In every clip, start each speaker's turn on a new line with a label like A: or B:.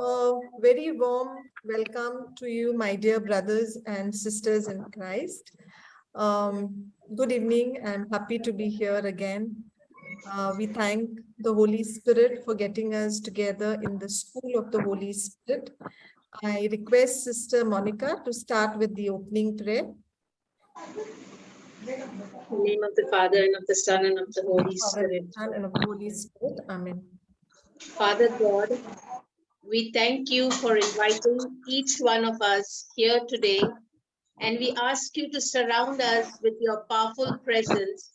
A: a very warm welcome to you, my dear brothers and sisters in Christ. Good evening. I'm happy to be here again. We thank the Holy Spirit for getting us together in the school of the Holy Spirit. I request Sister Monica to start with the opening prayer.
B: In the name of the Father, and of the Son, and of the Holy Spirit.
A: And of the Holy Spirit. Amen.
B: Father God, we thank you for inviting each one of us here today, and we ask you to surround us with your powerful presence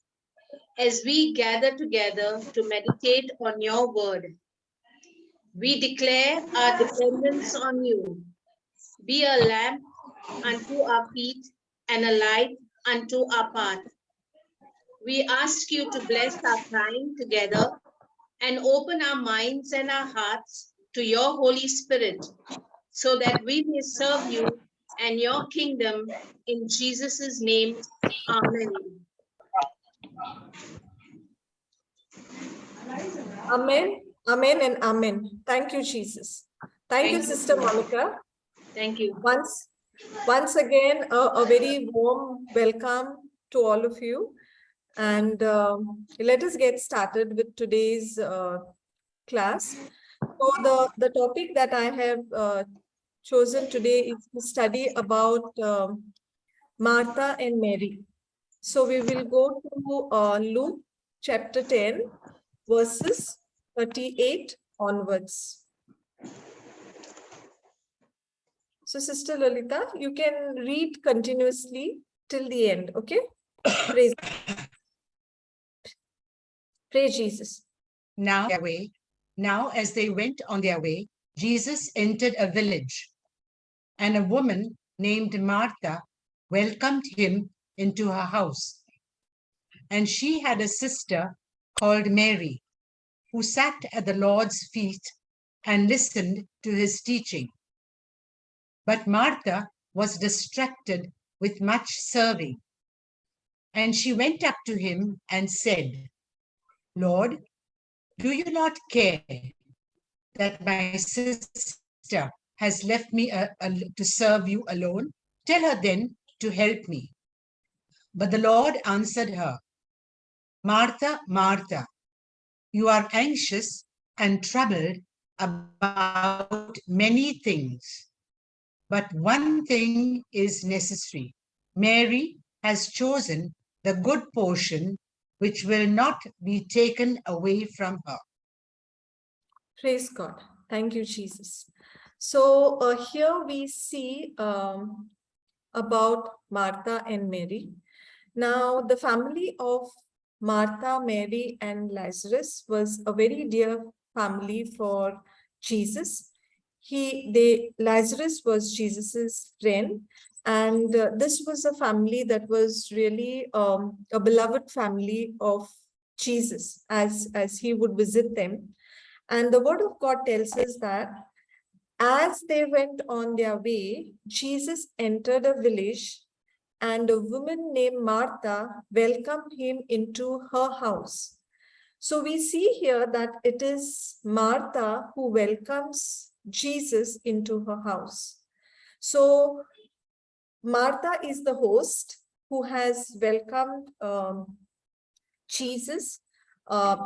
B: as we gather together to meditate on your word. We declare our dependence on you. Be a lamp unto our feet and a light unto our path. We ask you to bless our time together and open our minds and our hearts to your Holy Spirit so that we may serve you and your kingdom in Jesus' name. Amen.
A: Amen, amen, and amen. Thank you, Jesus. Thank you, Sister Monica.
B: Thank you.
A: Once again, a very warm welcome to all of you. And let us get started with today's class. So the topic that I have chosen today is to study about Martha and Mary. So we will go to Luke chapter 10, verses 38 onwards. So Sister Lolita, you can read continuously till the end, okay? Praise Jesus.
C: Now as they went on their way, Jesus entered a village, and a woman named Martha welcomed him into her house. And she had a sister called Mary, who sat at the Lord's feet and listened to his teaching. But Martha was distracted with much serving. And she went up to him and said, Lord, do you not care that my sister has left me to serve you alone? Tell her then to help me. But the Lord answered her, Martha, Martha, you are anxious and troubled about many things, but one thing is necessary. Mary has chosen the good portion, which will not be taken away from her.
A: Praise God. Thank you, Jesus. So here we see about Martha and Mary. Now, the family of Martha, Mary, and Lazarus was a very dear family for Jesus. Lazarus was Jesus's friend, and this was a family that was really a beloved family of Jesus as he would visit them. And the word of God tells us that as they went on their way, Jesus entered a village, and a woman named Martha welcomed him into her house. So we see here that it is Martha who welcomes Jesus into her house. So Martha is the host who has welcomed Jesus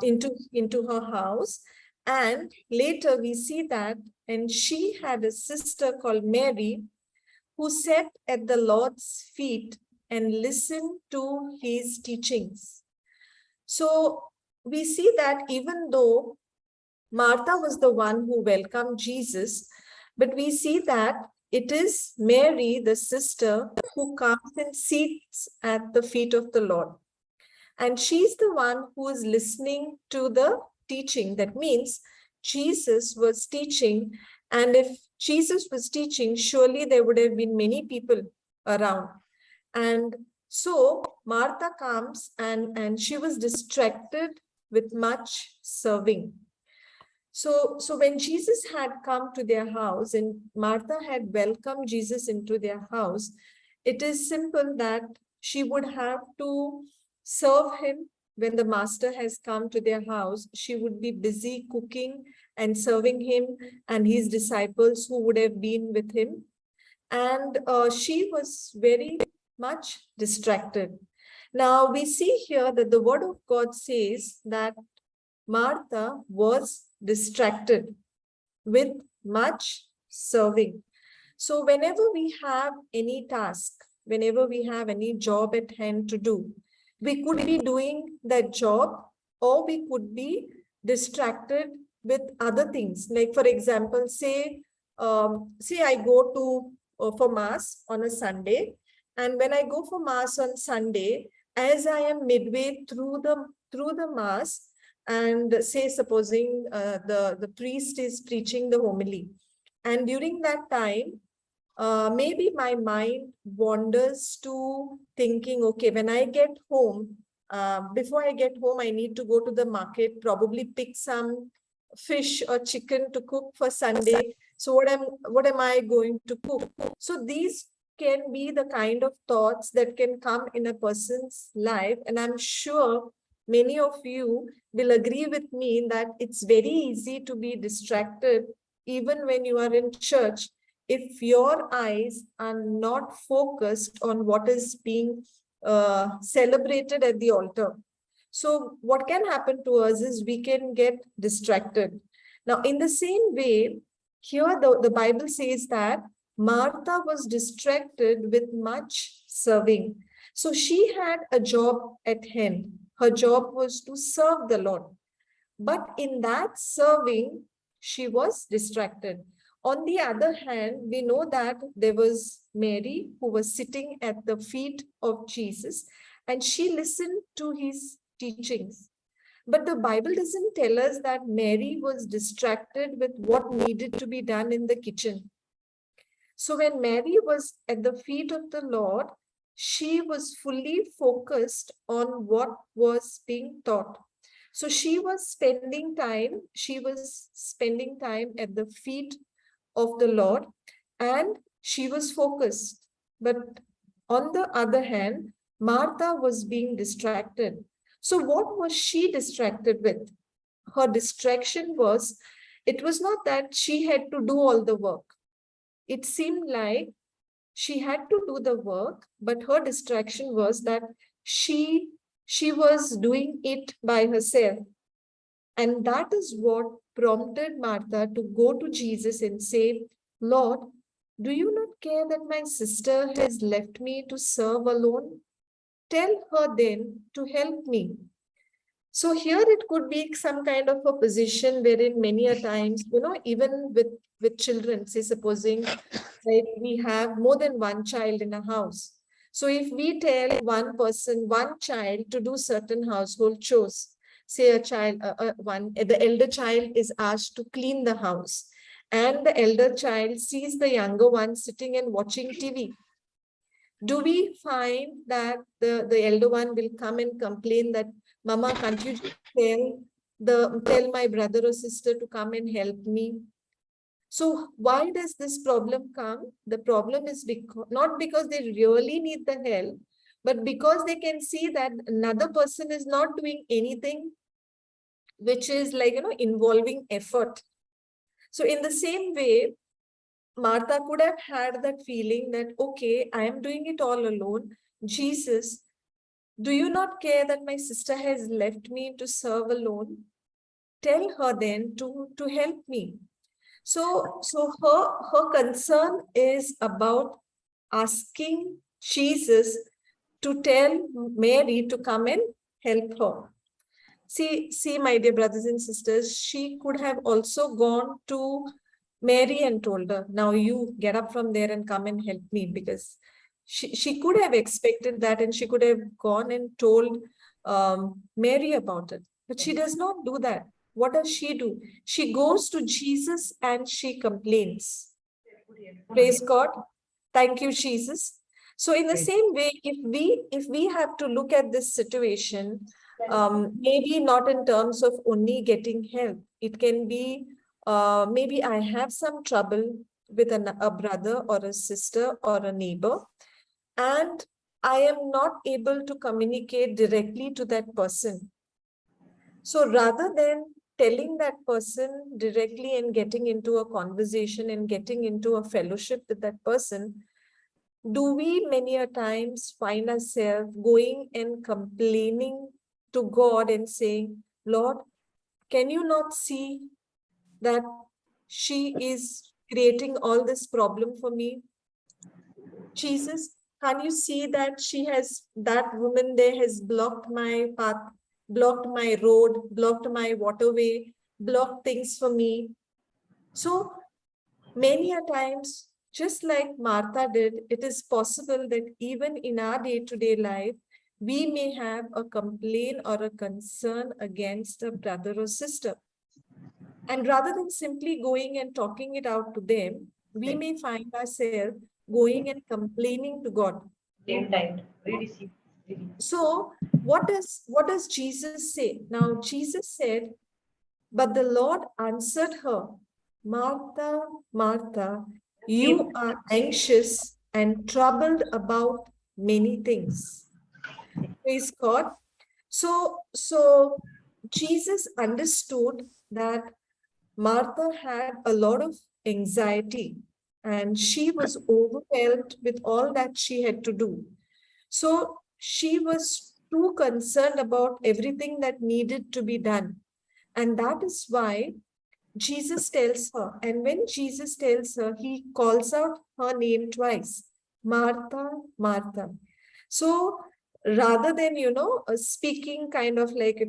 A: into her house. And later we see that, and she had a sister called Mary who sat at the Lord's feet and listened to his teachings. So we see that even though Martha was the one who welcomed Jesus, but we see that it is Mary, the sister, who comes and sits at the feet of the Lord. And she's the one who is listening to the teaching. That means Jesus was teaching, and if Jesus was teaching, surely there would have been many people around. And so Martha comes and she was distracted with much serving. So when Jesus had come to their house and Martha had welcomed Jesus into their house, it is simple that she would have to serve him when the master has come to their house, she would be busy cooking and serving him and his disciples who would have been with him. And she was very much distracted. Now we see here that the word of God says that Martha was distracted with much serving. So whenever we have any task, whenever we have any job at hand to do, we could be doing that job, or we could be distracted with other things. Like for example, say I go to for mass on a Sunday, and when I go for mass on Sunday, as I am midway through the mass, and say supposing the priest is preaching the homily, and during that time, maybe my mind wanders to thinking, okay, when I get home, before I get home, I need to go to the market, probably pick some fish or chicken to cook for Sunday. So what am I going to cook? So these can be the kind of thoughts that can come in a person's life. And I'm sure many of you will agree with me that it's very easy to be distracted even when you are in church, if your eyes are not focused on what is being celebrated at the altar. So what can happen to us is we can get distracted. Now, in the same way, here the Bible says that Martha was distracted with much serving. So she had a job at hand. Her job was to serve the Lord. But in that serving, she was distracted. On the other hand, we know that there was Mary who was sitting at the feet of Jesus, and she listened to his teachings. But the Bible doesn't tell us that Mary was distracted with what needed to be done in the kitchen. So when Mary was at the feet of the Lord, she was fully focused on what was being taught. So she was spending time at the feet of the Lord, and she was focused. But on the other hand, Martha was being distracted. So what was she distracted with? Her distraction was, it was not that she had to do all the work. It seemed like she had to do the work, but her distraction was that she was doing it by herself. And that is what prompted Martha to go to Jesus and say, Lord, do you not care that my sister has left me to serve alone? Tell her then to help me. So here it could be some kind of a position wherein many a times, even with children, say supposing like we have more than one child in a house. So if we tell one child to do certain household chores, say the elder child is asked to clean the house, and the elder child sees the younger one sitting and watching TV. Do we find that the elder one will come and complain that, Mama, can't you just tell my brother or sister to come and help me? So why does this problem come? The problem is not because they really need the help, but because they can see that another person is not doing anything which is like, involving effort. So in the same way, Martha could have had that feeling that, okay, I am doing it all alone. Jesus, do you not care that my sister has left me to serve alone? Tell her then to help me. So her concern is about asking Jesus to tell Mary to come and help her. See, my dear brothers and sisters, she could have also gone to Mary and told her, now you get up from there and come and help me, because she could have expected that, and she could have gone and told Mary about it. But she does not do that. What does she do? She goes to Jesus and she complains. Praise God. Thank you, Jesus. So in the same way, if we have to look at this situation, maybe not in terms of only getting help, it can be maybe I have some trouble with a brother or a sister or a neighbor, and I am not able to communicate directly to that person. So rather than telling that person directly and getting into a conversation and getting into a fellowship with that person, do we many a times find ourselves going and complaining to God and saying, Lord, can you not see that she is creating all this problem for me? Jesus, can you see that that woman there has blocked my path, blocked my road, blocked my waterway, blocked things for me? So many a times, just like Martha did, it is possible that even in our day-to-day life, we may have a complaint or a concern against a brother or sister. And rather than simply going and talking it out to them, we may find ourselves going and complaining to God. So what does Jesus say? Now Jesus said, but the Lord answered her, Martha, Martha, you are anxious and troubled about many things. Praise God. So Jesus understood that Martha had a lot of anxiety and she was overwhelmed with all that she had to do. So she was too concerned about everything that needed to be done. And that is why Jesus tells her, and when Jesus tells her, he calls out her name twice, Martha, Martha. So rather than, speaking kind of like,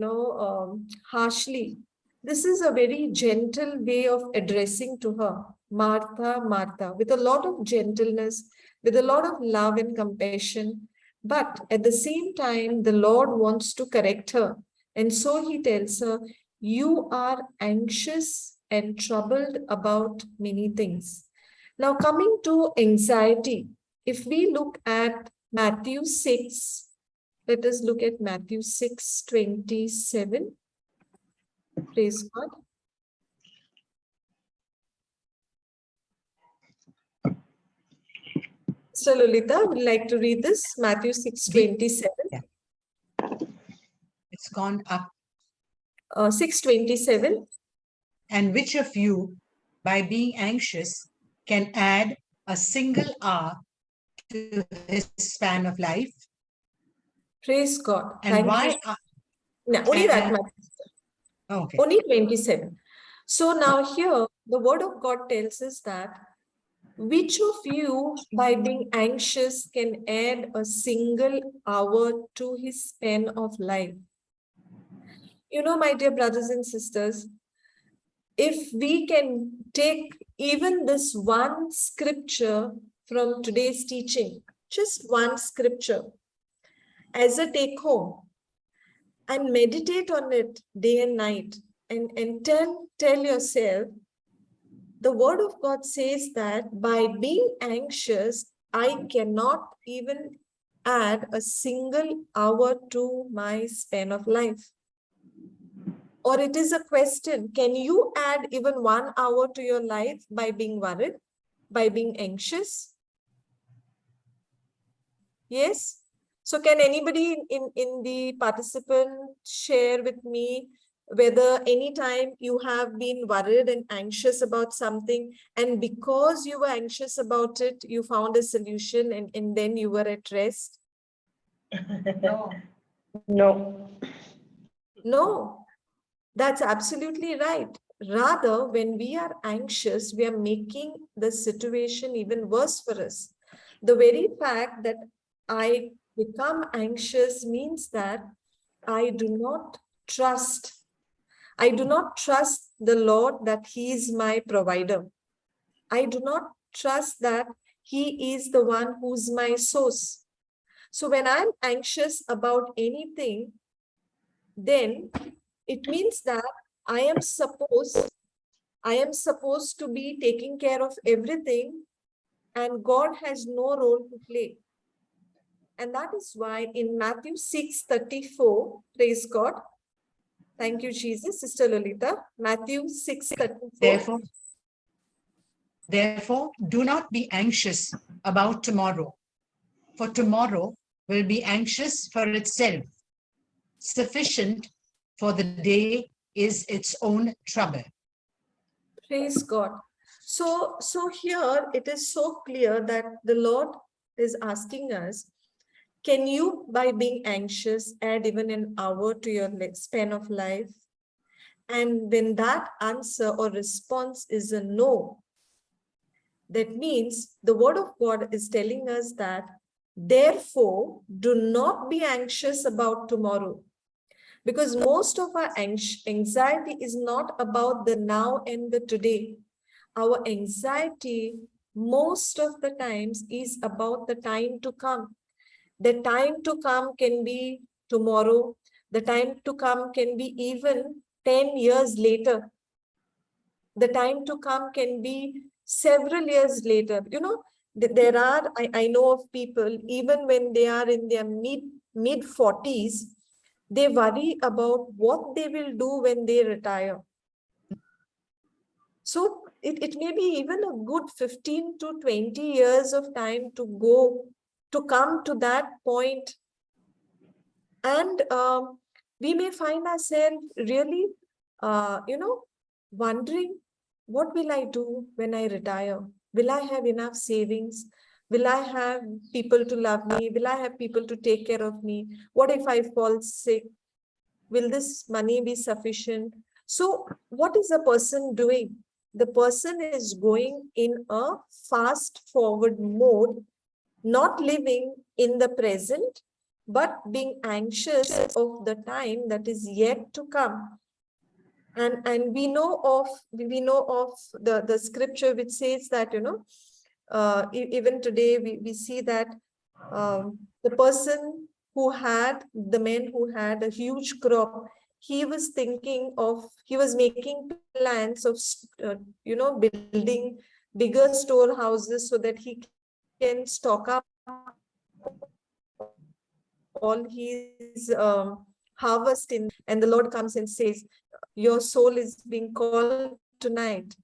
A: harshly, this is a very gentle way of addressing to her, Martha, Martha, with a lot of gentleness, with a lot of love and compassion. But at the same time, the Lord wants to correct her. And so he tells her, you are anxious and troubled about many things. Now, coming to anxiety, if we look at Matthew 6, let us look at Matthew 6:27. Praise God. So, Lolita, would like to read this, Matthew 6:27.
C: Yeah. It's gone up.
A: 6:27.
C: And which of you, by being anxious, can add a single hour to his span of life?
A: Praise God.
C: And
A: Thank
C: why?
A: you. No, only that much.
C: Okay.
A: Only 27. So now here, the word of God tells us that which of you, by being anxious, can add a single hour to his span of life? You know, my dear brothers and sisters, if we can take even this one scripture from today's teaching, just one scripture, as a take home, and meditate on it day and night, and tell yourself, the word of God says that by being anxious, I cannot even add a single hour to my span of life. Or it is a question, can you add even 1 hour to your life by being worried, by being anxious? Yes? So can anybody in the participant share with me whether anytime you have been worried and anxious about something, and because you were anxious about it, you found a solution and then you were at rest?
D: No.
A: No, that's absolutely right. Rather, when we are anxious, we are making the situation even worse for us. The very fact that I become anxious means that I do not trust. I do not trust the Lord that He is my provider. I do not trust that He is the one who's my source. So when I'm anxious about anything, then it means that I am supposed to be taking care of everything, and God has no role to play. And that is why in Matthew 6:34, praise God. Thank you, Jesus. Sister Lolita, Matthew 6:34.
C: Therefore, do not be anxious about tomorrow, for tomorrow will be anxious for itself. Sufficient for the day is its own trouble.
A: Praise God. So here it is so clear that the Lord is asking us, can you, by being anxious, add even an hour to your span of life? And when that answer or response is a no, that means the word of God is telling us that, therefore, do not be anxious about tomorrow. Because most of our anxiety is not about the now and the today. Our anxiety, most of the times, is about the time to come. The time to come can be tomorrow. The time to come can be even 10 years later. The time to come can be several years later. You know, there are, I know of people, even when they are in their mid 40s, they worry about what they will do when they retire. So it may be even a good 15 to 20 years of time to go, to come to that point. And we may find ourselves really, wondering, what will I do when I retire? Will I have enough savings? Will I have people to love me? Will I have people to take care of me? What if I fall sick? Will this money be sufficient? So what is the person doing? The person is going in a fast forward mode, not living in the present, but being anxious of the time that is yet to come. And we know of the scripture which says that, even today we see that the person the man who had a huge crop, he was making plans of building bigger storehouses so that he can stock up all his harvest in. And the Lord comes and says, your soul is being called tonight.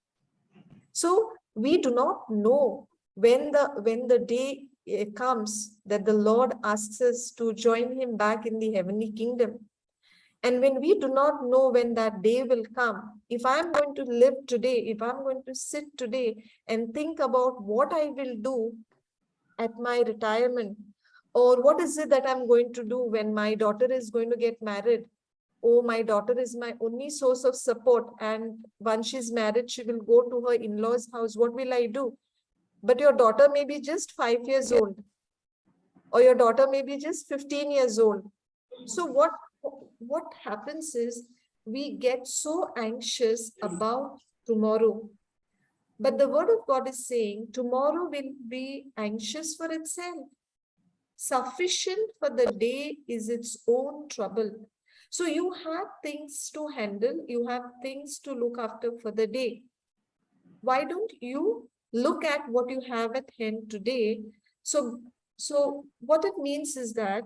A: So we do not know when the day comes that the Lord asks us to join him back in the heavenly kingdom. And when we do not know when that day will come, if I'm going to live today, if I'm going to sit today and think about what I will do at my retirement, or what is it that I'm going to do when my daughter is going to get married? Oh, my daughter is my only source of support, and once she's married, she will go to her in-laws' house. What will I do? But your daughter may be just 5 years old, or your daughter may be just 15 years old. So what happens is, we get so anxious about tomorrow. But the word of God is saying tomorrow will be anxious for itself. Sufficient for the day is its own trouble. So you have things to handle, you have things to look after for the day. Why don't you look at what you have at hand today? So what it means is that,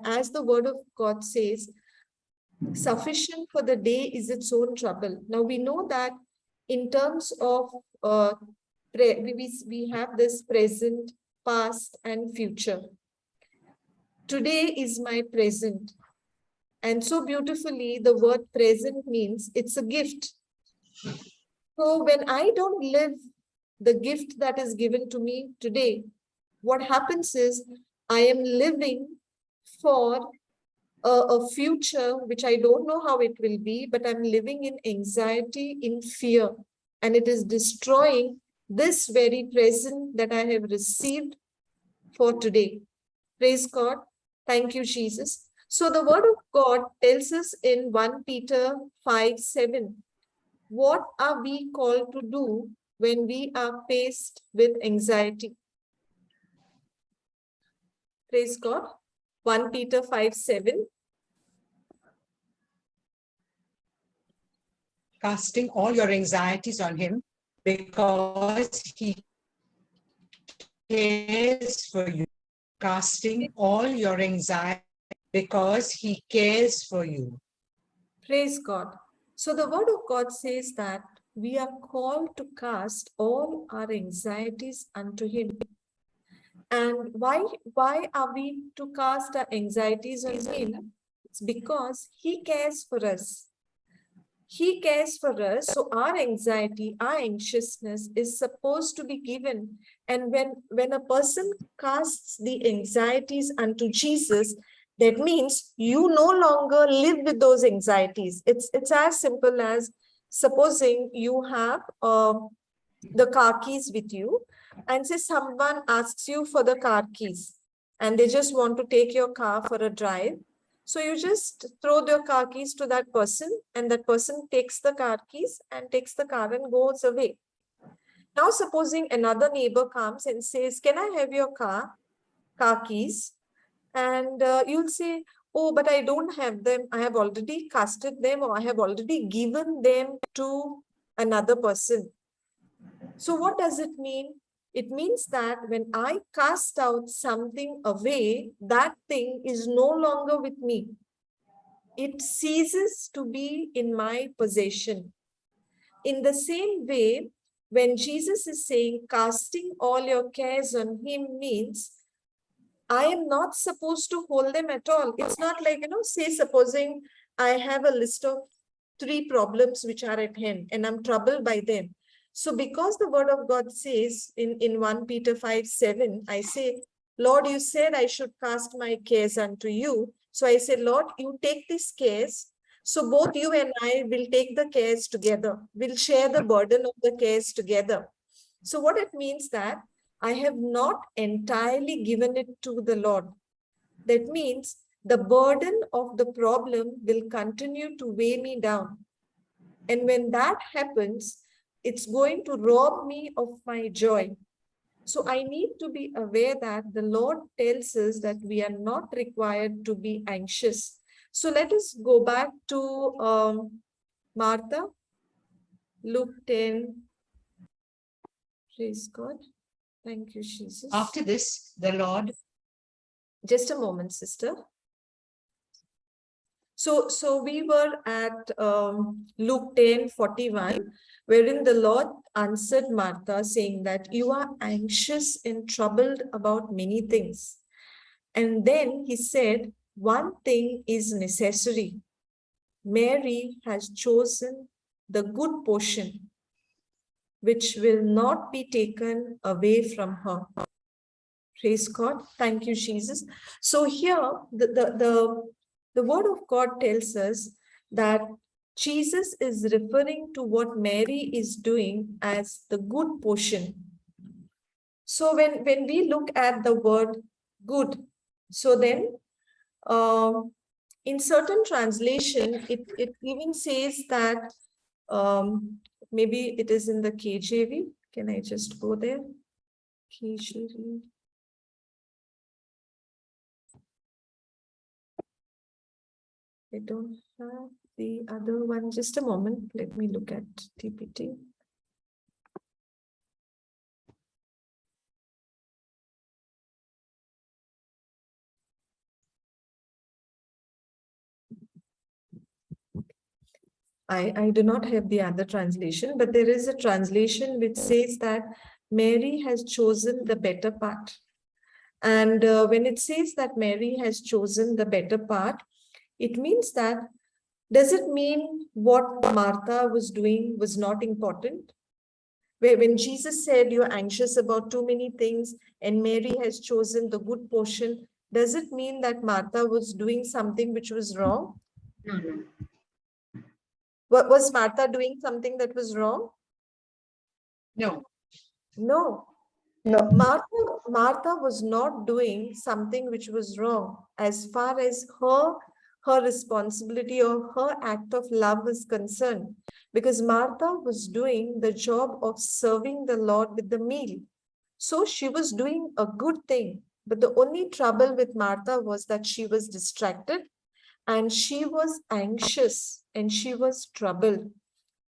A: as the word of God says, sufficient for the day is its own trouble. Now we know that in terms of we have this present, past, and future. Today is my present. And so beautifully, the word present means it's a gift. So when I don't live the gift that is given to me today, what happens is I am living for a future which I don't know how it will be, but I'm living in anxiety, in fear, and it is destroying this very present that I have received for today. Praise God. Thank you, Jesus. So the word of God tells us in 1 Peter 5:7, what are we called to do when we are faced with anxiety? Praise God. 1 Peter 5:7.
C: Casting all your anxieties on him because he cares for you. Casting all your anxiety because he cares for you.
A: Praise God. So the word of God says that we are called to cast all our anxieties unto him. And why are we to cast our anxieties on him? It's because he cares for us. He cares for us. So our anxiety, our anxiousness is supposed to be given. And when a person casts the anxieties unto Jesus, that means you no longer live with those anxieties. It's as simple as supposing you have the car keys with you, and say someone asks you for the car keys and they just want to take your car for a drive. So you just throw your car keys to that person, and that person takes the car keys and takes the car and goes away. Now, supposing another neighbor comes and says, "Can I have your car keys?" And you'll say, "Oh, but I don't have them. I have already casted them, or I have already given them to another person." So what does it mean? It means that when I cast out something away, that thing is no longer with me. It ceases to be in my possession. In the same way, when Jesus is saying casting all your cares on him means I am not supposed to hold them at all. It's not like, say supposing I have a list of 3 problems which are at hand and I'm troubled by them. So because the word of God says in 1 Peter 5:7, I say, "Lord, you said I should cast my cares unto you." So I say, "Lord, you take these cares." So both you and I will take the cares together. We'll share the burden of the cares together. So what it means that I have not entirely given it to the Lord. That means the burden of the problem will continue to weigh me down. And when that happens, it's going to rob me of my joy. So I need to be aware that the Lord tells us that we are not required to be anxious. So let us go back to Martha, Luke 10. Praise God. Thank you, Jesus.
C: After this, the Lord.
A: Just a moment, sister. So we were at Luke 10:41, wherein the Lord answered Martha, saying that you are anxious and troubled about many things. And then he said, one thing is necessary. Mary has chosen the good portion, which will not be taken away from her. Praise God. Thank you, Jesus. So here, the word of God tells us that Jesus is referring to what Mary is doing as the good portion. So when we look at the word good, so then in certain translation, it even says that maybe it is in the KJV. Can I just go there? KJV. I don't have the other one. Just a moment. Let me look at TPT. I do not have the other translation, but there is a translation which says that Mary has chosen the better part. And when it says that Mary has chosen the better part, it means that, does it mean what Martha was doing was not important? When Jesus said you're anxious about too many things and Mary has chosen the good portion, does it mean that Martha was doing something which was wrong?
B: No.
A: Was Martha doing something that was wrong?
C: No.
A: No.
D: No.
A: Martha was not doing something which was wrong as far as her responsibility or her act of love is concerned, because Martha was doing the job of serving the Lord with the meal. So she was doing a good thing, but the only trouble with Martha was that she was distracted and she was anxious and she was troubled.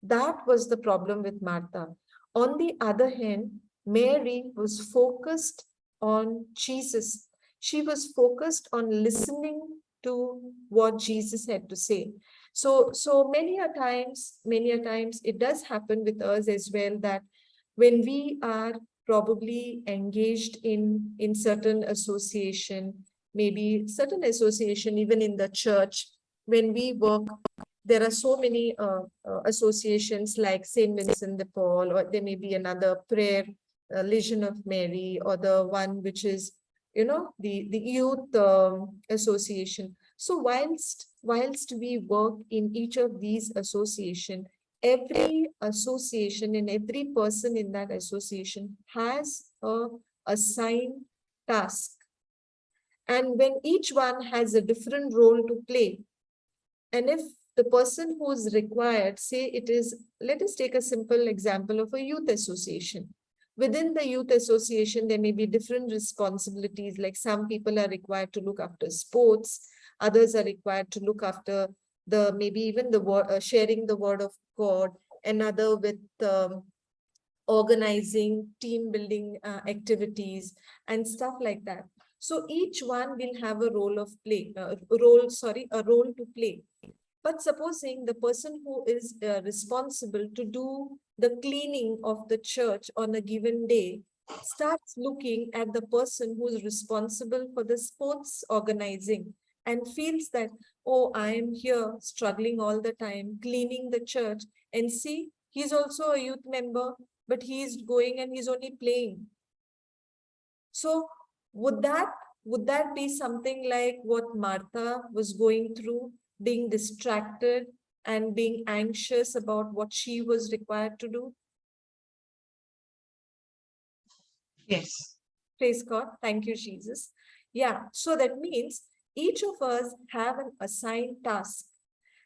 A: That was the problem with Martha. On the other hand, Mary was focused on Jesus. She was focused on listening to what Jesus had to say. So many a times it does happen with us as well, that when we are probably engaged in certain association, maybe certain association even in the church. When we work, there are so many associations like Saint Vincent de Paul, or there may be another prayer, Legion of Mary, or the one which is, the youth association. So whilst we work in each of these association, every association and every person in that association has a assigned task. And when each one has a different role to play, and if the person who is required, say it is, let us take a simple example of a youth association. Within the youth association, there may be different responsibilities, like some people are required to look after sports, others are required to look after maybe even the word, sharing the word of God, another with organizing, team building activities and stuff like that. So each one will have a role to play. But supposing the person who is responsible to do the cleaning of the church on a given day starts looking at the person who is responsible for the sports organizing and feels that, oh, I am here struggling all the time, cleaning the church, and see, he's also a youth member, but he's going and he's only playing. So would that be something like what Martha was going through, being distracted and being anxious about what she was required to do?
C: Yes.
A: Praise God. Thank you, Jesus. Yeah. So that means each of us have an assigned task,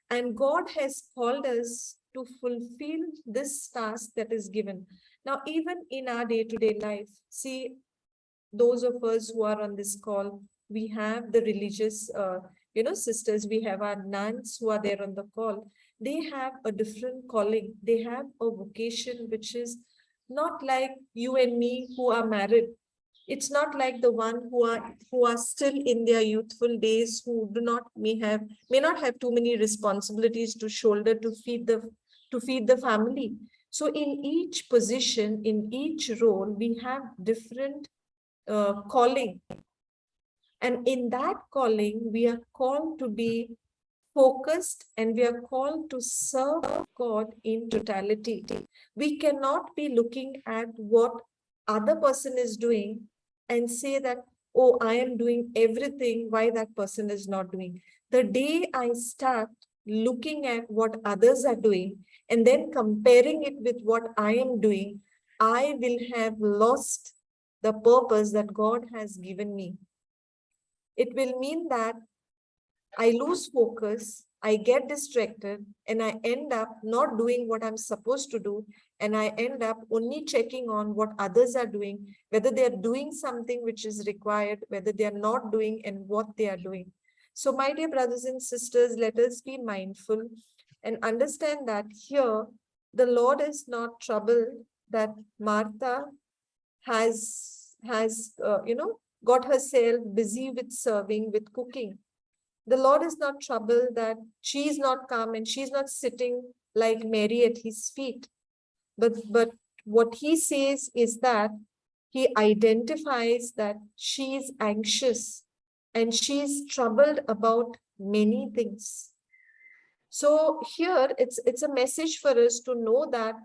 A: and God has called us to fulfill this task that is given. Now, even in our day-to-day life, see, those of us who are on this call, we have the religious, sisters, we have our nuns who are there on the call. They have a different calling. They have a vocation, which is not like you and me who are married. It's not like the one who are still in their youthful days, who may not have too many responsibilities to shoulder to feed the family. So in each position, in each role, we have different calling. And in that calling, we are called to be focused, and we are called to serve God in totality. We cannot be looking at what other person is doing and say that, oh, I am doing everything, why that person is not doing. The day I start looking at what others are doing and then comparing it with what I am doing, I will have lost the purpose that God has given me. It will mean that I lose focus, I get distracted, and I end up not doing what I'm supposed to do. And I end up only checking on what others are doing, whether they're doing something which is required, whether they're not doing, and what they are doing. So, my dear brothers and sisters, let us be mindful and understand that here the Lord is not troubled that Martha has got herself busy with serving, with cooking. The Lord is not troubled that she's not come and she's not sitting like Mary at his feet. But what he says is that he identifies that she is anxious and she is troubled about many things. So here it's a message for us to know that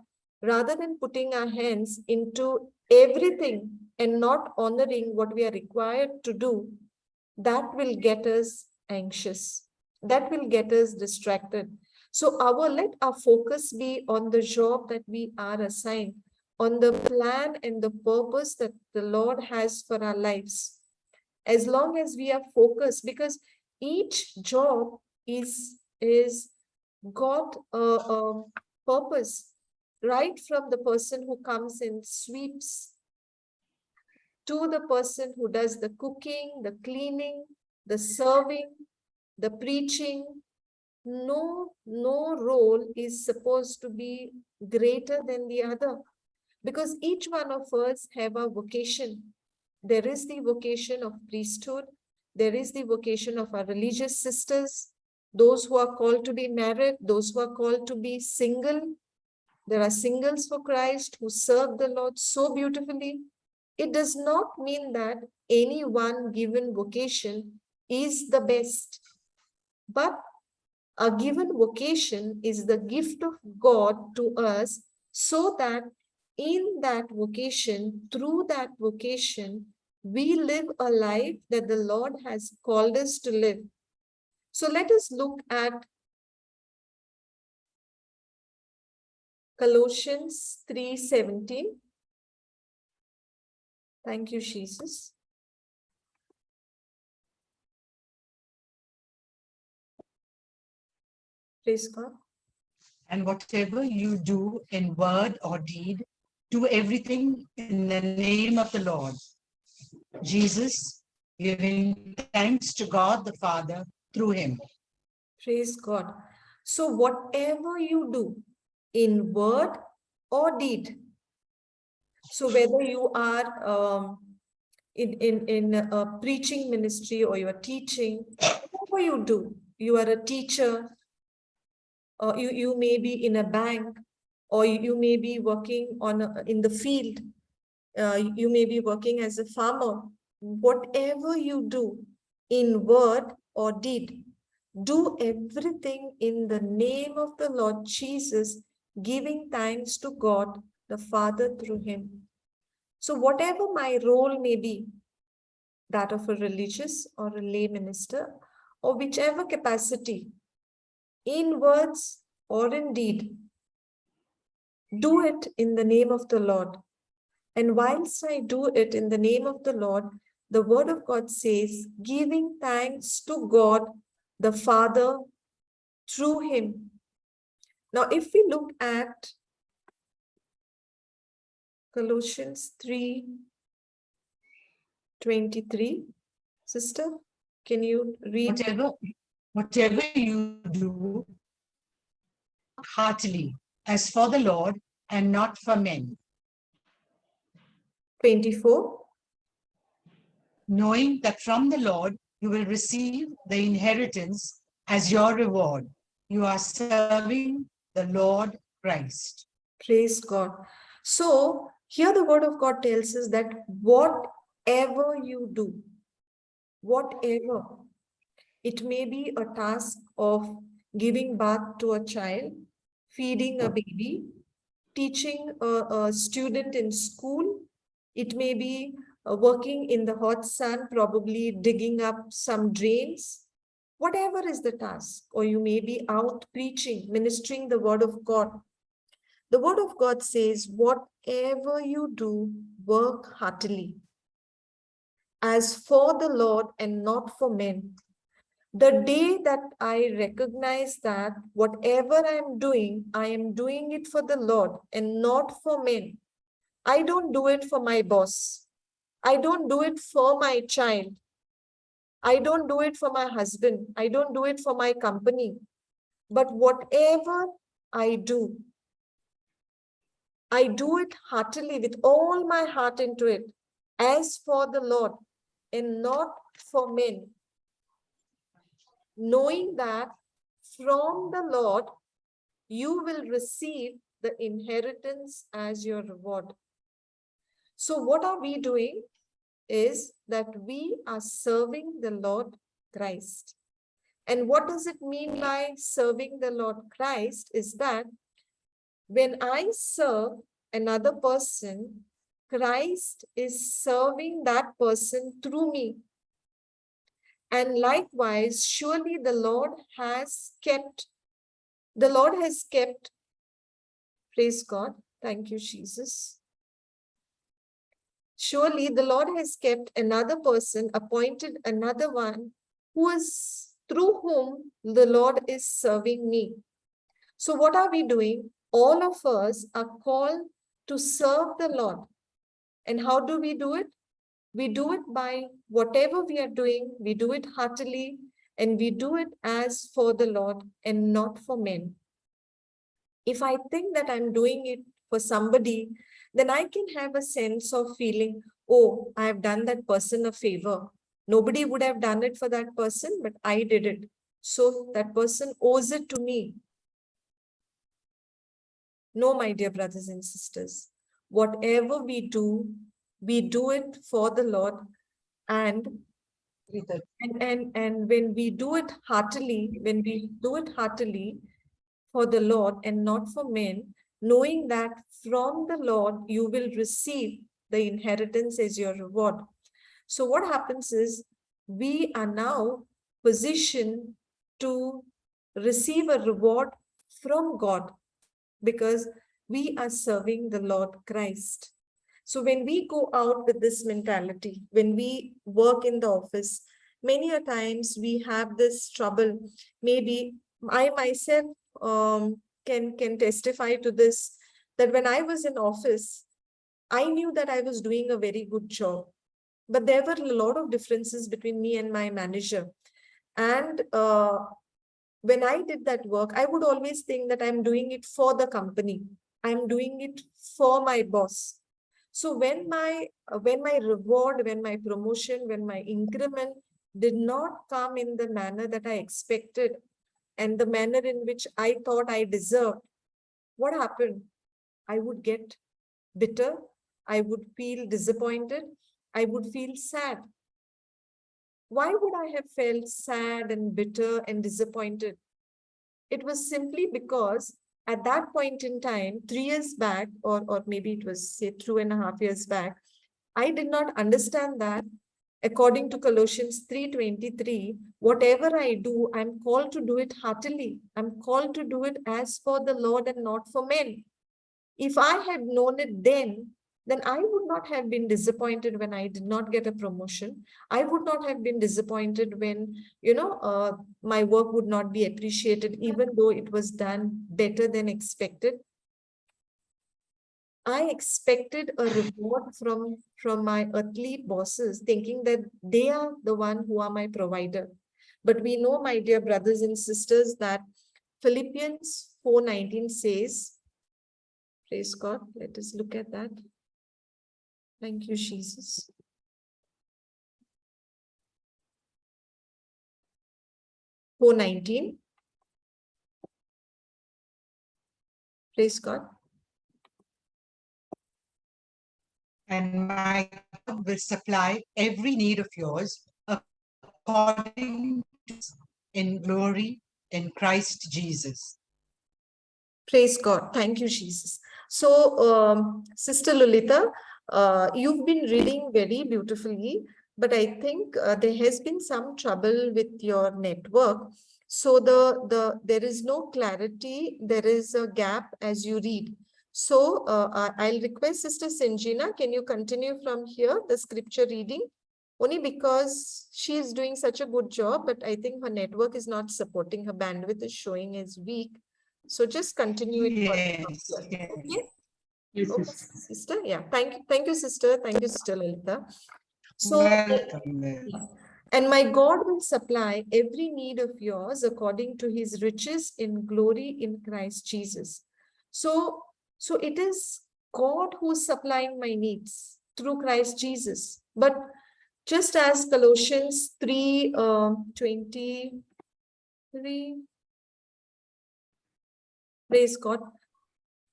A: rather than putting our hands into everything and not honoring what we are required to do, that will get us anxious. That will get us distracted. So let our focus be on the job that we are assigned, on the plan and the purpose that the Lord has for our lives. As long as we are focused, because each job is got a purpose, right from the person who comes and sweeps to the person who does the cooking, the cleaning, the serving, the preaching. No role is supposed to be greater than the other, because each one of us have a vocation. There is the vocation of priesthood. There is the vocation of our religious sisters, those who are called to be married, those who are called to be single, There are singles for Christ who serve the Lord so beautifully. It does not mean that any one given vocation is the best, but a given vocation is the gift of God to us, so that in that vocation, through that vocation, we live a life that the Lord has called us to live. So let us look at Colossians 3:17. Thank you, Jesus. Praise God.
C: And whatever you do in word or deed, do everything in the name of the Lord Jesus, giving thanks to God the Father through him.
A: Praise God. So whatever you do in word or deed, so whether you are in a preaching ministry or you are teaching, whatever you do, you are a teacher, or you may be in a bank, or you may be working in the field, you may be working as a farmer. Whatever you do in word or deed, do everything in the name of the Lord Jesus, giving thanks to God the Father through him. So whatever my role may be, that of a religious or a lay minister, or whichever capacity, in words or in deed, do it in the name of the Lord. And whilst I do it in the name of the Lord, the word of God says, giving thanks to God the Father through him. Now, if we look at Colossians 3:23, sister, can you read?
C: Whatever you do heartily, as for the Lord and not for men,
A: 24.
C: knowing that from the Lord you will receive the inheritance as your reward. You are serving the Lord Christ.
A: Praise God. So here the word of God tells us that whatever you do, whatever, it may be a task of giving birth to a child, feeding a baby, teaching a student in school. It may be working in the hot sun, probably digging up some drains. Whatever is the task, or you may be out preaching, ministering the word of God. The word of God says, whatever you do, work heartily, as for the Lord and not for men. The day that I recognize that whatever I am doing it for the Lord and not for men. I don't do it for my boss. I don't do it for my child. I don't do it for my husband. I don't do it for my company. But whatever I do it heartily with all my heart into it, as for the Lord and not for men, knowing that from the Lord you will receive the inheritance as your reward. So what are we doing is that we are serving the Lord Christ. And what does it mean by serving the Lord Christ is that when I serve another person, Christ is serving that person through me. And likewise, surely the Lord has kept, praise God, thank you, Jesus. Surely the Lord has kept another person, appointed another one, through whom the Lord is serving me. So what are we doing? All of us are called to serve the Lord. And how do we do it? We do it by whatever we are doing, we do it heartily, and we do it as for the Lord and not for men. If I think that I'm doing it for somebody, then I can have a sense of feeling, oh, I have done that person a favor. Nobody would have done it for that person, but I did it. So that person owes it to me. No, my dear brothers and sisters, whatever we do it for the Lord, and when we do it heartily, for the Lord and not for men, knowing that from the Lord you will receive the inheritance as your reward. So what happens is, we are now positioned to receive a reward from God, because we are serving the Lord Christ. So when we go out with this mentality, when we work in the office, many a times we have this trouble. Maybe I myself can testify to this, that when I was in office, I knew that I was doing a very good job, but there were a lot of differences between me and my manager. And when I did that work, I would always think that I'm doing it for the company. I'm doing it for my boss. So when my reward, when my promotion, when my increment did not come in the manner that I expected and the manner in which I thought I deserved, what happened? I would get bitter. I would feel disappointed. I would feel sad. Why would I have felt sad and bitter and disappointed? It was simply because at that point in time, 3 years back, or maybe it was say 2.5 years back, I did not understand that according to Colossians 3:23, whatever I do, I'm called to do it heartily. I'm called to do it as for the Lord and not for men. If I had known it then I would not have been disappointed when I did not get a promotion. I would not have been disappointed when, my work would not be appreciated, even though it was done better than expected. I expected a reward from my earthly bosses, thinking that they are the one who are my provider. But we know, my dear brothers and sisters, that Philippians 4:19 says, praise God, let us look at that. Thank you, Jesus. Four 19. Praise God.
C: And my God will supply every need of yours according to in glory in Christ Jesus.
A: Praise God. Thank you, Jesus. So, Sister Lolita, you've been reading very beautifully, but I think there has been some trouble with your network. So there is no clarity. There is a gap as you read. So I'll request Sister Sanjina, can you continue from here, the scripture reading? Only because she is doing such a good job, but I think her network is not supporting. Her bandwidth is showing as weak. So just continue it.
C: Yes,
A: Okay.
B: Yes,
A: Okay, sister. Yeah. Thank you, sister. Thank you, Sister Lalitha. So,
C: welcome.
A: yeah. And my God will supply every need of yours according to his riches in glory in Christ Jesus. So it is God who's supplying my needs through Christ Jesus. But just as Colossians 3:23, praise God.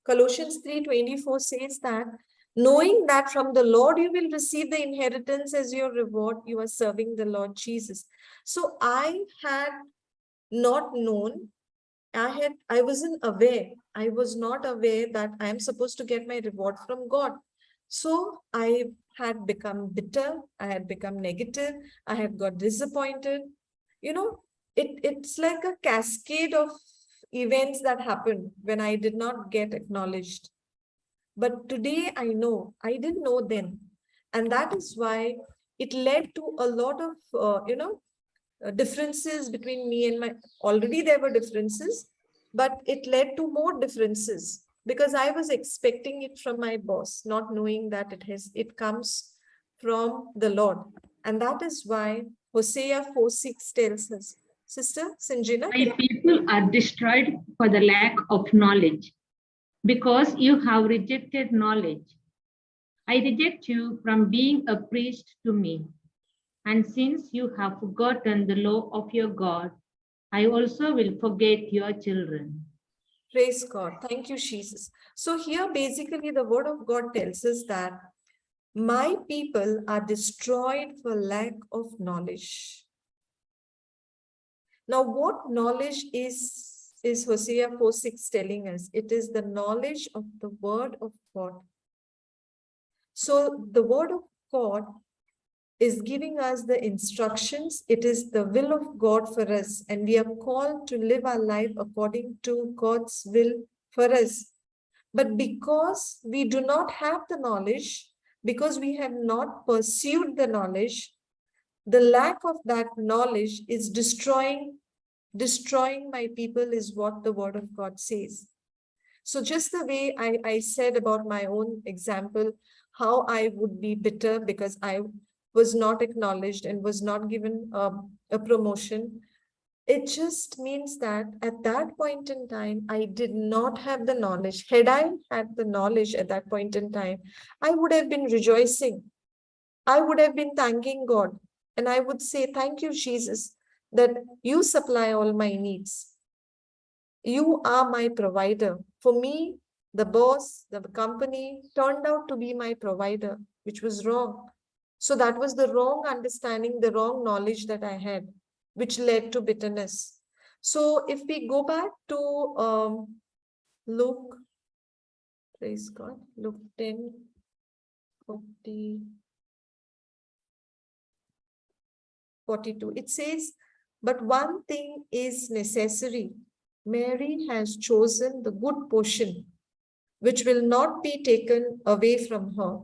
A: Colossians 3:24 says that, knowing that from the Lord you will receive the inheritance as your reward, you are serving the Lord Jesus. So I had not known, I wasn't aware. I was not aware that I am supposed to get my reward from God. So I had become bitter, I had become negative, I had got disappointed. It's like a cascade of events that happened when I did not get acknowledged. But today I know, I didn't know then. And that is why it led to a lot of, differences between me and already there were differences, but it led to more differences because I was expecting it from my boss, not knowing that it comes from the Lord. And that is why Hosea 4:6 tells us. Sister Sanjina,
D: My people are destroyed for the lack of knowledge, because you have rejected knowledge. I reject you from being a priest to me. And since you have forgotten the law of your God, I also will forget your children.
A: Praise God. Thank you, Jesus. So here, basically, the word of God tells us that my people are destroyed for lack of knowledge. Now, what knowledge is Hosea 4:6 telling us? It is the knowledge of the word of God. So the word of God is giving us the instructions. It is the will of God for us, and we are called to live our life according to God's will for us. But because we do not have the knowledge, because we have not pursued the knowledge, the lack of that knowledge is destroying my people, is what the word of God says. So just the way I said about my own example, how I would be bitter because I was not acknowledged and was not given a promotion, it just means that at that point in time, I did not have the knowledge. Had I had the knowledge at that point in time, I would have been rejoicing. I would have been thanking God. And I would say, thank you, Jesus, that you supply all my needs. You are my provider. For me, the boss, the company turned out to be my provider, which was wrong. So that was the wrong understanding, the wrong knowledge that I had, which led to bitterness. So if we go back to Luke, praise God, Luke 10, 40, 42, it says, but one thing is necessary. Mary has chosen the good portion, which will not be taken away from her.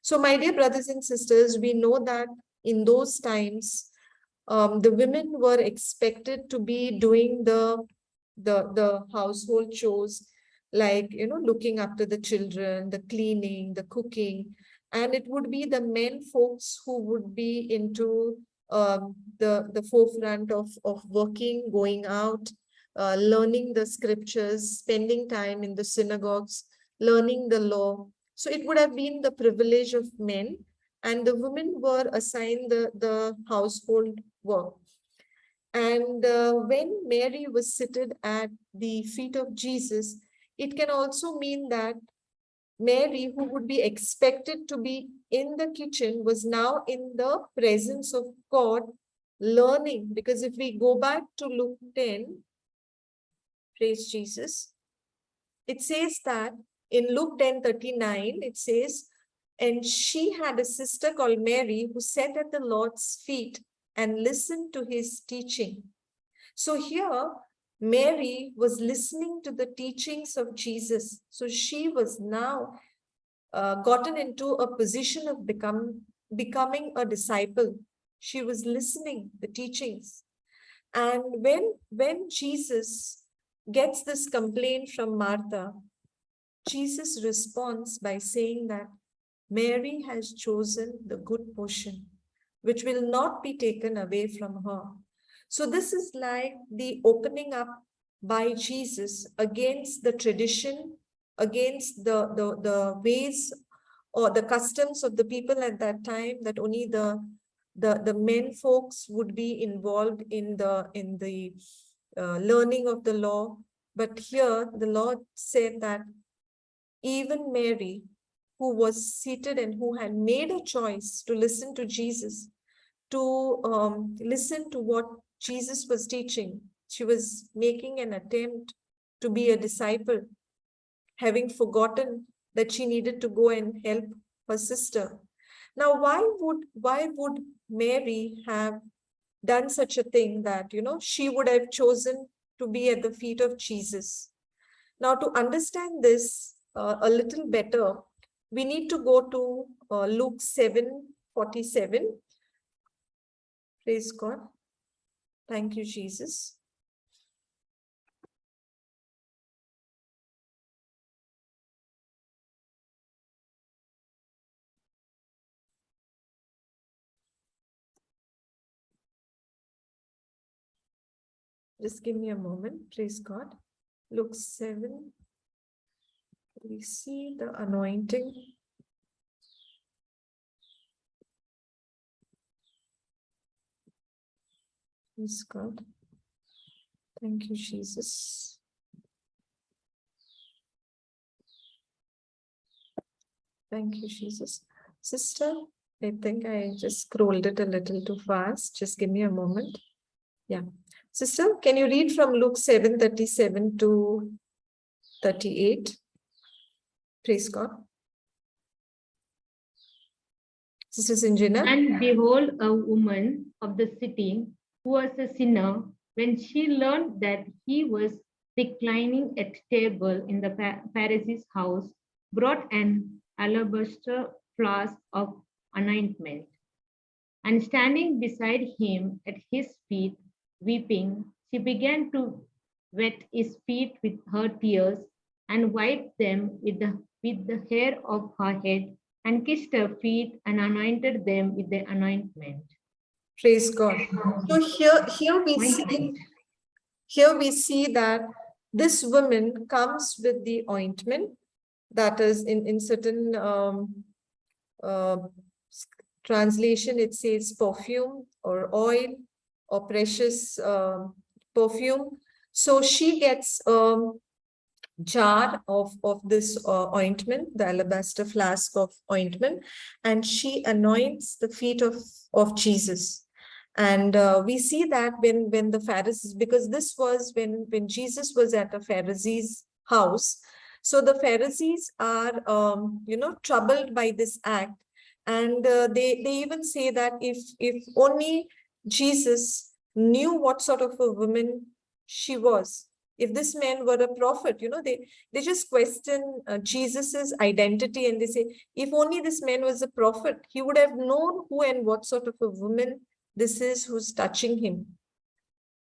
A: So, my dear brothers and sisters, we know that in those times, the women were expected to be doing the household chores, like, looking after the children, the cleaning, the cooking, and it would be the men folks who would be into the forefront of working, going out, learning the scriptures, spending time in the synagogues, learning the law. So it would have been the privilege of men, and the women were assigned the household work. And when Mary was seated at the feet of Jesus, it can also mean that Mary, who would be expected to be in the kitchen, was now in the presence of God, learning. Because if we go back to Luke 10, praise Jesus, it says that in Luke 10:39, it says, and she had a sister called Mary who sat at the Lord's feet and listened to his teaching. So here, Mary was listening to the teachings of Jesus. So she was now gotten into a position of becoming a disciple. She was listening the teachings. And when Jesus gets this complaint from Martha, Jesus responds by saying that Mary has chosen the good portion, which will not be taken away from her. So this is like the opening up by Jesus against the tradition, against the ways or the customs of the people at that time, that only the men folks would be involved in the learning of the law. But here the Lord said that even Mary, who was seated and who had made a choice to listen to Jesus, to listen to what Jesus was teaching, she was making an attempt to be a disciple, having forgotten that she needed to go and help her sister. Now, why would Mary have done such a thing that, she would have chosen to be at the feet of Jesus? Now, to understand this a little better, we need to go to Luke 7:47. Praise God. Thank you, Jesus. Just give me a moment. Praise God. Luke 7. We see the anointing. Praise God. Thank you, Jesus. Thank you, Jesus. Sister, I think I just scrolled it a little too fast. Just give me a moment. Yeah. Sister, can you read from Luke 7:37 to 38? Praise God. Sister Sinjina.
D: And behold, a woman of the city who was a sinner, when she learned that he was reclining at table in the Pharisee's house, brought an alabaster flask of anointment. And standing beside him at his feet, weeping, she began to wet his feet with her tears and wiped them with the hair of her head and kissed her feet and anointed them with the anointment.
A: Praise God. So here we see that this woman comes with the ointment, that is in certain translation, it says perfume or oil or precious perfume. So she gets jar of this ointment, the alabaster flask of ointment, and she anoints the feet of Jesus. And we see that when the Pharisees, because this was when Jesus was at a Pharisee's house, so the Pharisees are troubled by this act, and they even say that if only Jesus knew what sort of a woman she was, if this man were a prophet, they just question Jesus's identity, and they say, if only this man was a prophet, he would have known who and what sort of a woman this is who's touching him,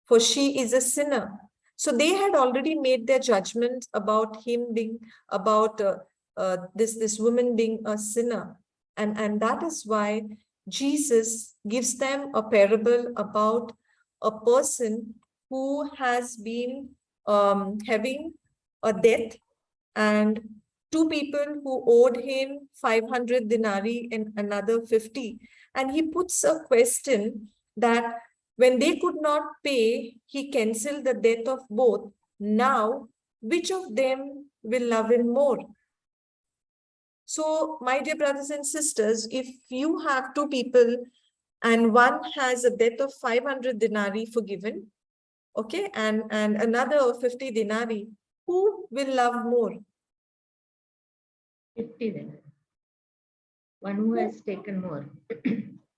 A: for she is a sinner. So they had already made their judgment about him being, about this woman being a sinner, and that is why Jesus gives them a parable about a person who has been having a debt, and two people who owed him 500 denarii and another 50. And he puts a question that when they could not pay, he canceled the debt of both. Now, which of them will love him more? So, my dear brothers and sisters, if you have two people and one has a debt of 500 denarii forgiven, okay, and another 50 denarii, who will love more?
D: 50 then. One who has taken more.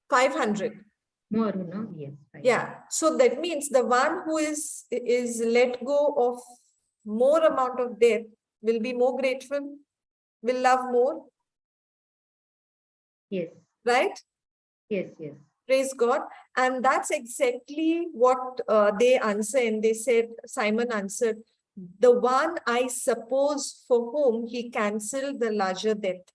A: 500.
D: More, no? Yes. 500.
A: Yeah. So that means the one who is let go of more amount of debt will be more grateful, will love more.
D: Yes.
A: Right?
D: Yes, yes.
A: Praise God. And that's exactly what they answer. And they said, Simon answered, the one I suppose for whom he cancelled the larger debt.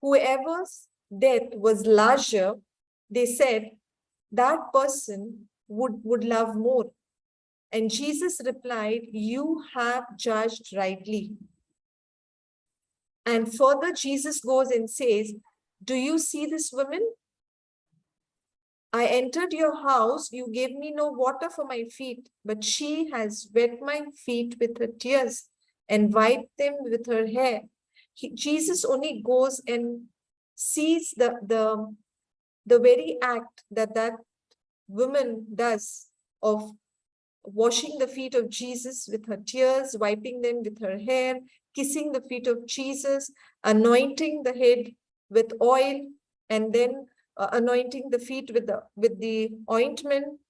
A: Whoever's debt was larger, they said, that person would love more. And Jesus replied, you have judged rightly. And further, Jesus goes and says, do you see this woman? I entered your house, you gave me no water for my feet, but she has wet my feet with her tears and wiped them with her hair. Jesus only goes and sees the very act that woman does of washing the feet of Jesus with her tears, wiping them with her hair, kissing the feet of Jesus, anointing the head with oil, and then anointing the feet with the ointment.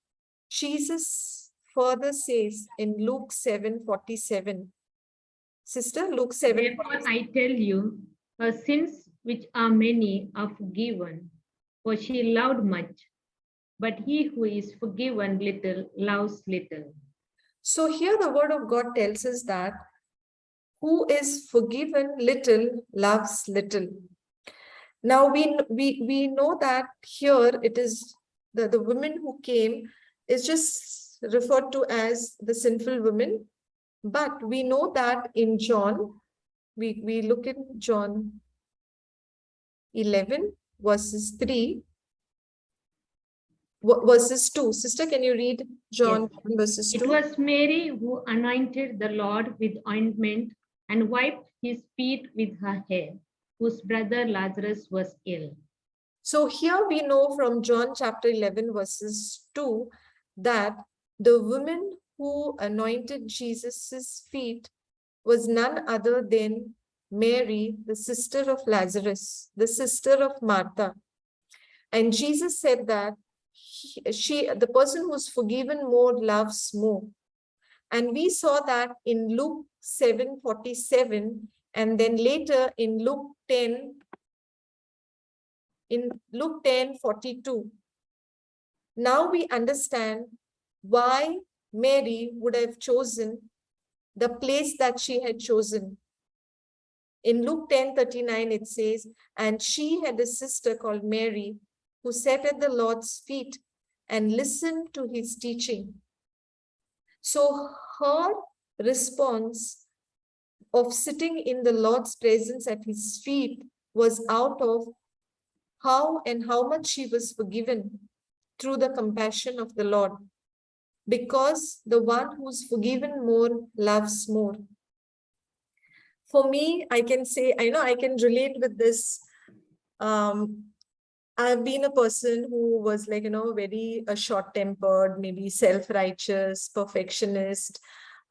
A: Jesus further says in Luke 7:47, sister, Luke 7.
D: Therefore, I tell you, her sins, which are many, are forgiven, for she loved much. But he who is forgiven little loves little.
A: So here the word of God tells us that who is forgiven little loves little. Now we know that here it is the woman who came is just referred to as the sinful woman, but we know that in John, we look in John 11 verses 3, verses 2. Sister, can you read John
D: Yes.
A: verses 2?
D: It was Mary who anointed the Lord with ointment and wiped his feet with her hair, whose brother Lazarus was ill.
A: So here we know from John chapter 11 verses 2 that the woman who anointed Jesus's feet was none other than Mary, the sister of Lazarus, the sister of Martha. And Jesus said that the person who's forgiven more loves more. And we saw that in Luke 7:47, and then later in Luke 10:42. Now we understand why Mary would have chosen the place that she had chosen. In Luke 10:39, it says, and she had a sister called Mary, who sat at the Lord's feet and listened to his teaching. So her response of sitting in the Lord's presence at his feet was out of how much she was forgiven through the compassion of the Lord. Because the one who's forgiven more loves more. For me, I can say, I can relate with this. I've been a person who was very short-tempered, maybe self-righteous, perfectionist,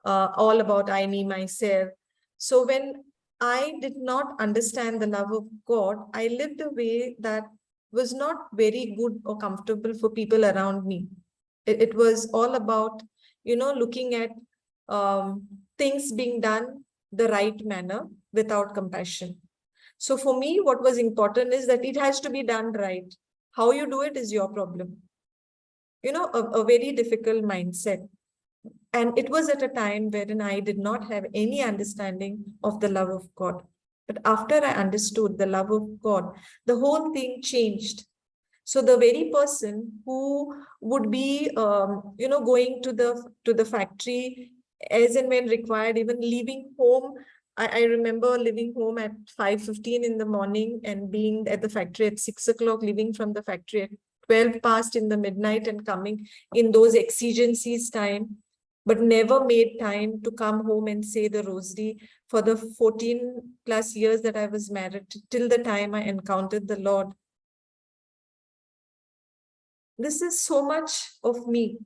A: all about I, me, myself. So when I did not understand the love of God, I lived a way that was not very good or comfortable for people around me. It was all about, looking at things being done the right manner without compassion. So for me, what was important is that it has to be done right. How you do it is your problem. A very difficult mindset. And it was at a time wherein I did not have any understanding of the love of God. But after I understood the love of God, the whole thing changed. So the very person who would be, going to the factory as and when required, even leaving home. I remember leaving home at 5:15 in the morning and being at the factory at 6 o'clock, leaving from the factory at 12 past in the midnight and coming in those exigencies time, but never made time to come home and say the rosary for the 14 plus years that I was married till the time I encountered the Lord. This is so much of me,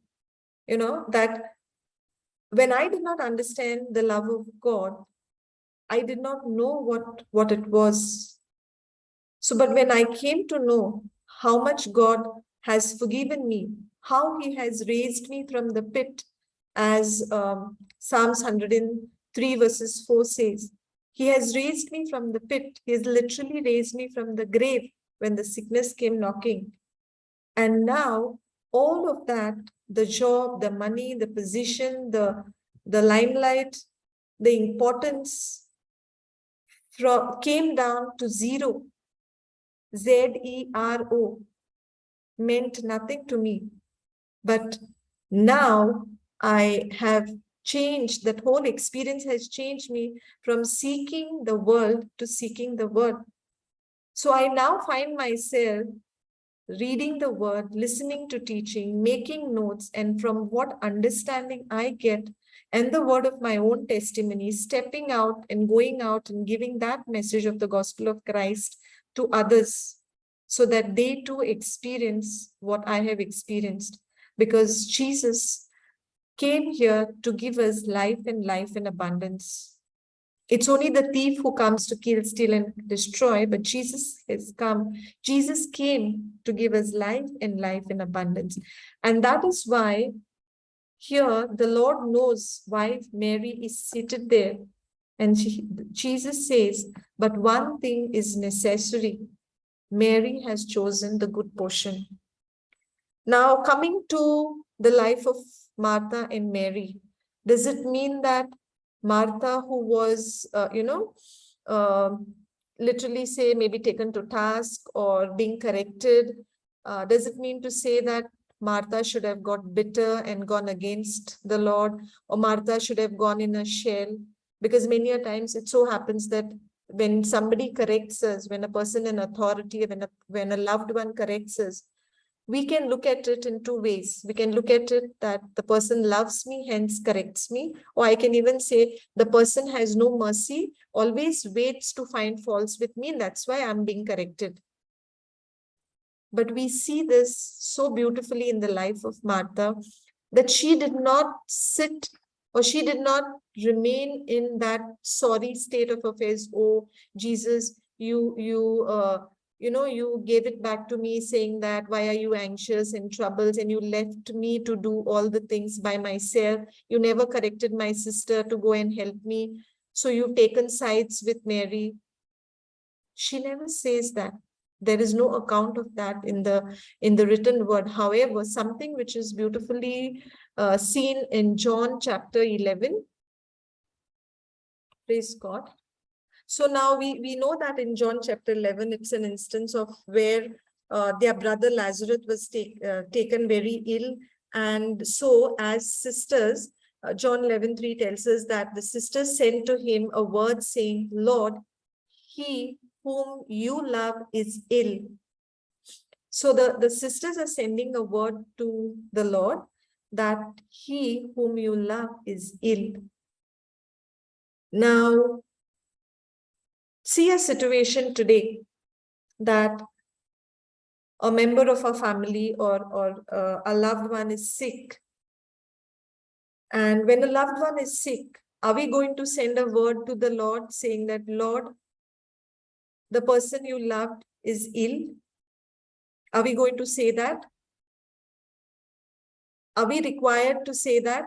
A: that when I did not understand the love of God, I did not know what it was. So, but when I came to know how much God has forgiven me, how he has raised me from the pit, as Psalms 103 verses 4 says, he has raised me from the pit. He has literally raised me from the grave when the sickness came knocking. And now all of that, the job, the money, the position, the limelight, the importance came down to zero. ZERO meant nothing to me. But now I have changed, that whole experience has changed me from seeking the world to seeking the word. So I now find myself reading the word, listening to teaching, making notes, and from what understanding I get and the word of my own testimony, stepping out and going out and giving that message of the gospel of Christ to others so that they too experience what I have experienced. Because Jesus came here to give us life and life in abundance. It's only the thief who comes to kill, steal, and destroy, but Jesus has come. Jesus came to give us life and life in abundance. And that is why here the Lord knows why Mary is seated there. And Jesus says, but one thing is necessary. Mary has chosen the good portion. Now, coming to the life of Martha and Mary, does it mean that Martha, who was, literally say maybe taken to task or being corrected, does it mean to say that Martha should have got bitter and gone against the Lord, or Martha should have gone in a shell? Because many a times it so happens that when somebody corrects us, when a person in authority, when a loved one corrects us, we can look at it in two ways. We can look at it that the person loves me, hence corrects me. Or I can even say the person has no mercy, always waits to find faults with me, and that's why I'm being corrected. But we see this so beautifully in the life of Martha, that she did not sit, or she did not remain in that sorry state of affairs. Oh, Jesus, you gave it back to me, saying that, why are you anxious and troubled, and you left me to do all the things by myself. You never corrected my sister to go and help me. So you've taken sides with Mary. She never says that. There is no account of that in the written word. However, something which is beautifully seen in John chapter 11. Praise God. So now we know that in John chapter 11, it's an instance of where their brother Lazarus was taken very ill. And so as sisters, John 11:3 tells us that the sisters sent to him a word saying, Lord, he whom you love is ill. So the sisters are sending a word to the Lord that he whom you love is ill. Now, see a situation today that a member of our family or a loved one is sick. And when a loved one is sick, are we going to send a word to the Lord saying that, Lord, the person you loved is ill? Are we going to say that? Are we required to say that?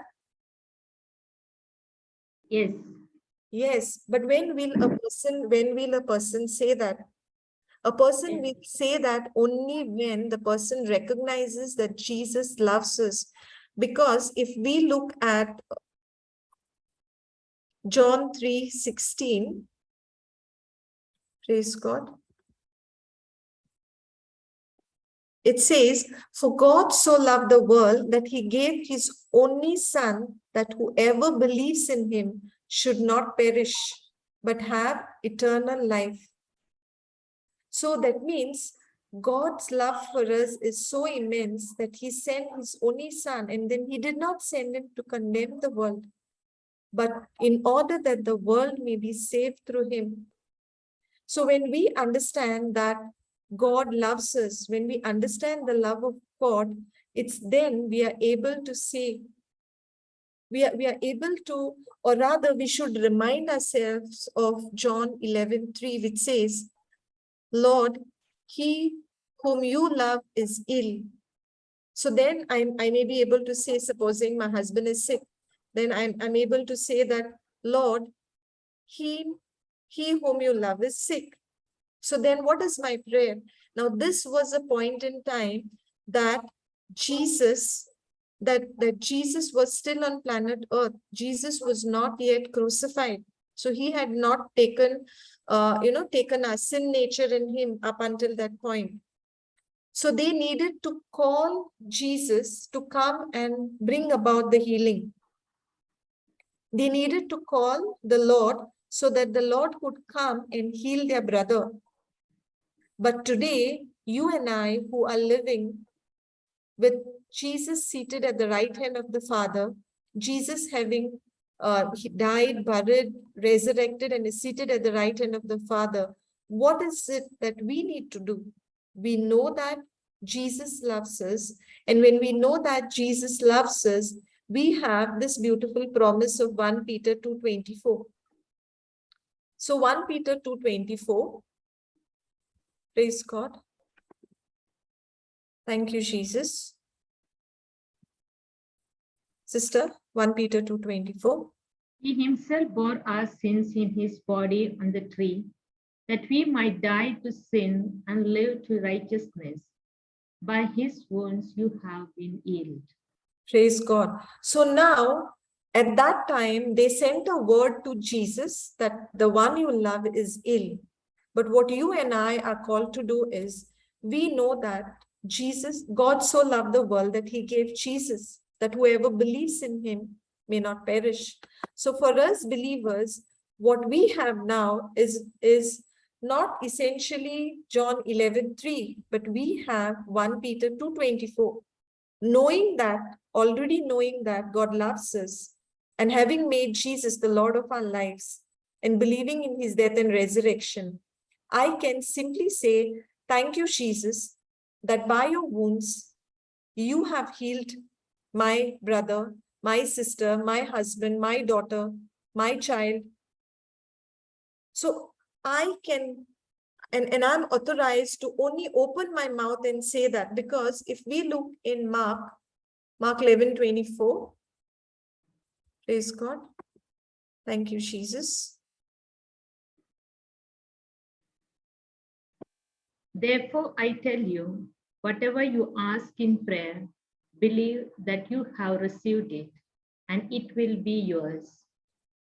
D: Yes.
A: Yes, but when will a person say that? A person will say that only when the person recognizes that Jesus loves us. Because if we look at John 3:16, praise God. It says, for God so loved the world that he gave his only son, that whoever believes in him should not perish, but have eternal life. So that means God's love for us is so immense that he sent his only son, and then he did not send him to condemn the world, but in order that the world may be saved through him. So when we understand that God loves us, when we understand the love of God, it's then we are able to say, we are able to, or rather we should remind ourselves of John 11:3, which says, Lord, he whom you love is ill. So then I may be able to say, supposing my husband is sick, then I'm able to say that, Lord, he whom you love is sick. So then what is my prayer? Now, this was a point in time that Jesus was still on planet Earth. Jesus was not yet crucified. So he had not taken our sin nature in him up until that point. So they needed to call Jesus to come and bring about the healing. They needed to call the Lord so that the Lord could come and heal their brother. But today, you and I who are living with Jesus seated at the right hand of the Father, Jesus having he died, buried, resurrected, and is seated at the right hand of the Father, what is it that we need to do? We know that Jesus loves us. And when we know that Jesus loves us, we have this beautiful promise of 1 Peter 2:24. So 1 Peter 2:24, praise God. Thank you, Jesus. Sister, 1 Peter 2:24.
D: He himself bore our sins in his body on the tree, that we might die to sin and live to righteousness. By his wounds you have been healed.
A: Praise God. So now, at that time, they sent a word to Jesus that the one you love is ill. But what you and I are called to do is, we know that God so loved the world that he gave Jesus, that whoever believes in him may not perish. So for us believers, what we have now is not essentially John 11:3, but we have 1 Peter 2:24. Already knowing that God loves us, and having made Jesus the Lord of our lives, and believing in his death and resurrection, I can simply say, thank you, Jesus, that by your wounds, you have healed my brother, my sister, my husband, my daughter, my child. So I can, and I'm authorized to only open my mouth and say that, because if we look in Mark 11:24, praise God. Thank you, Jesus.
D: Therefore, I tell you, whatever you ask in prayer, believe that you have received it, and it will be yours.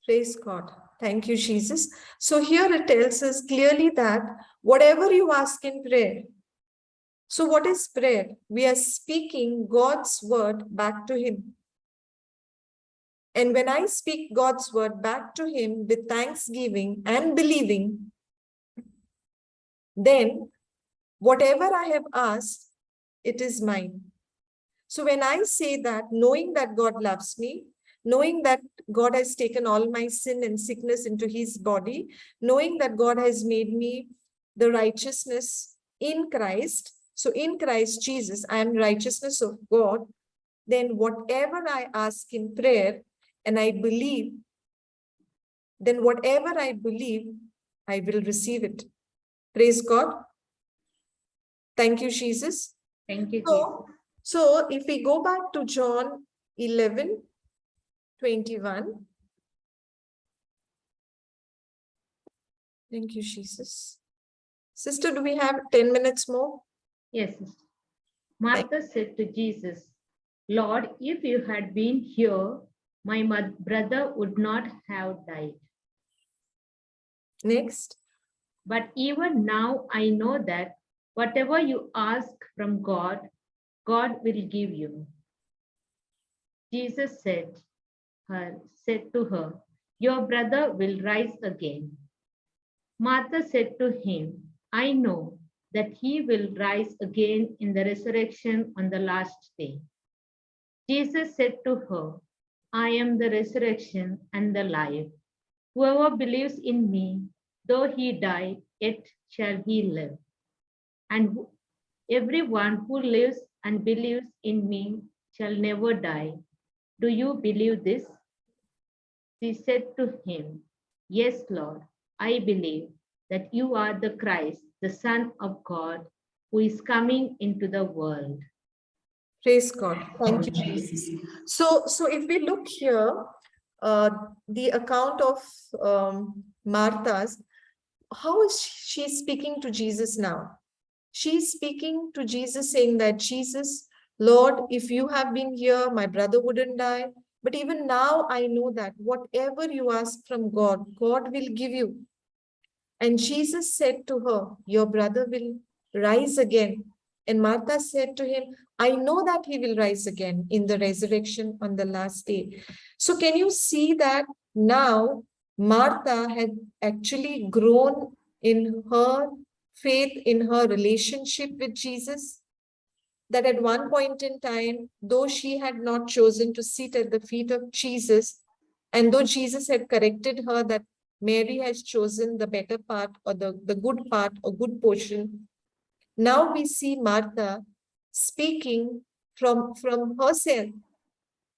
A: Praise God. Thank you, Jesus. So here it tells us clearly that whatever you ask in prayer. So what is prayer? We are speaking God's word back to him. And when I speak God's word back to him with thanksgiving and believing, then whatever I have asked, it is mine. So when I say that, knowing that God loves me, knowing that God has taken all my sin and sickness into his body, knowing that God has made me the righteousness in Christ. So in Christ Jesus, I am righteousness of God. Then whatever I ask in prayer and I believe, then whatever I believe, I will receive it. Praise God. Thank you, Jesus.
D: Thank you, Jesus.
A: So if we go back to John 11:21. Thank you, Jesus. Sister, do we have 10 minutes more?
D: Yes, sister. Martha said to Jesus, Lord, if you had been here, my brother would not have died.
A: Next.
D: But even now I know that whatever you ask from God, God will give you. Jesus said to her, your brother will rise again. Martha said to him, I know that he will rise again in the resurrection on the last day. Jesus said to her, I am the resurrection and the life. Whoever believes in me, though he die, yet shall he live. And everyone who lives and believes in me shall never die. Do you believe this? She said to him, yes, Lord, I believe that you are the Christ, the Son of God, who is coming into the world.
A: Praise God. Thank you, Jesus. So if we look here, the account of Martha's, how is she speaking to Jesus now? She's speaking to Jesus saying that, Jesus, Lord, if you have been here, my brother wouldn't die. But even now, I know that whatever you ask from God, God will give you. And Jesus said to her, your brother will rise again. And Martha said to him, I know that he will rise again in the resurrection on the last day. So can you see that now Martha had actually grown in her faith, in her relationship with Jesus? That at one point in time, though she had not chosen to sit at the feet of Jesus, and though Jesus had corrected her that Mary has chosen the better part, or the good part or good portion, now we see Martha speaking from herself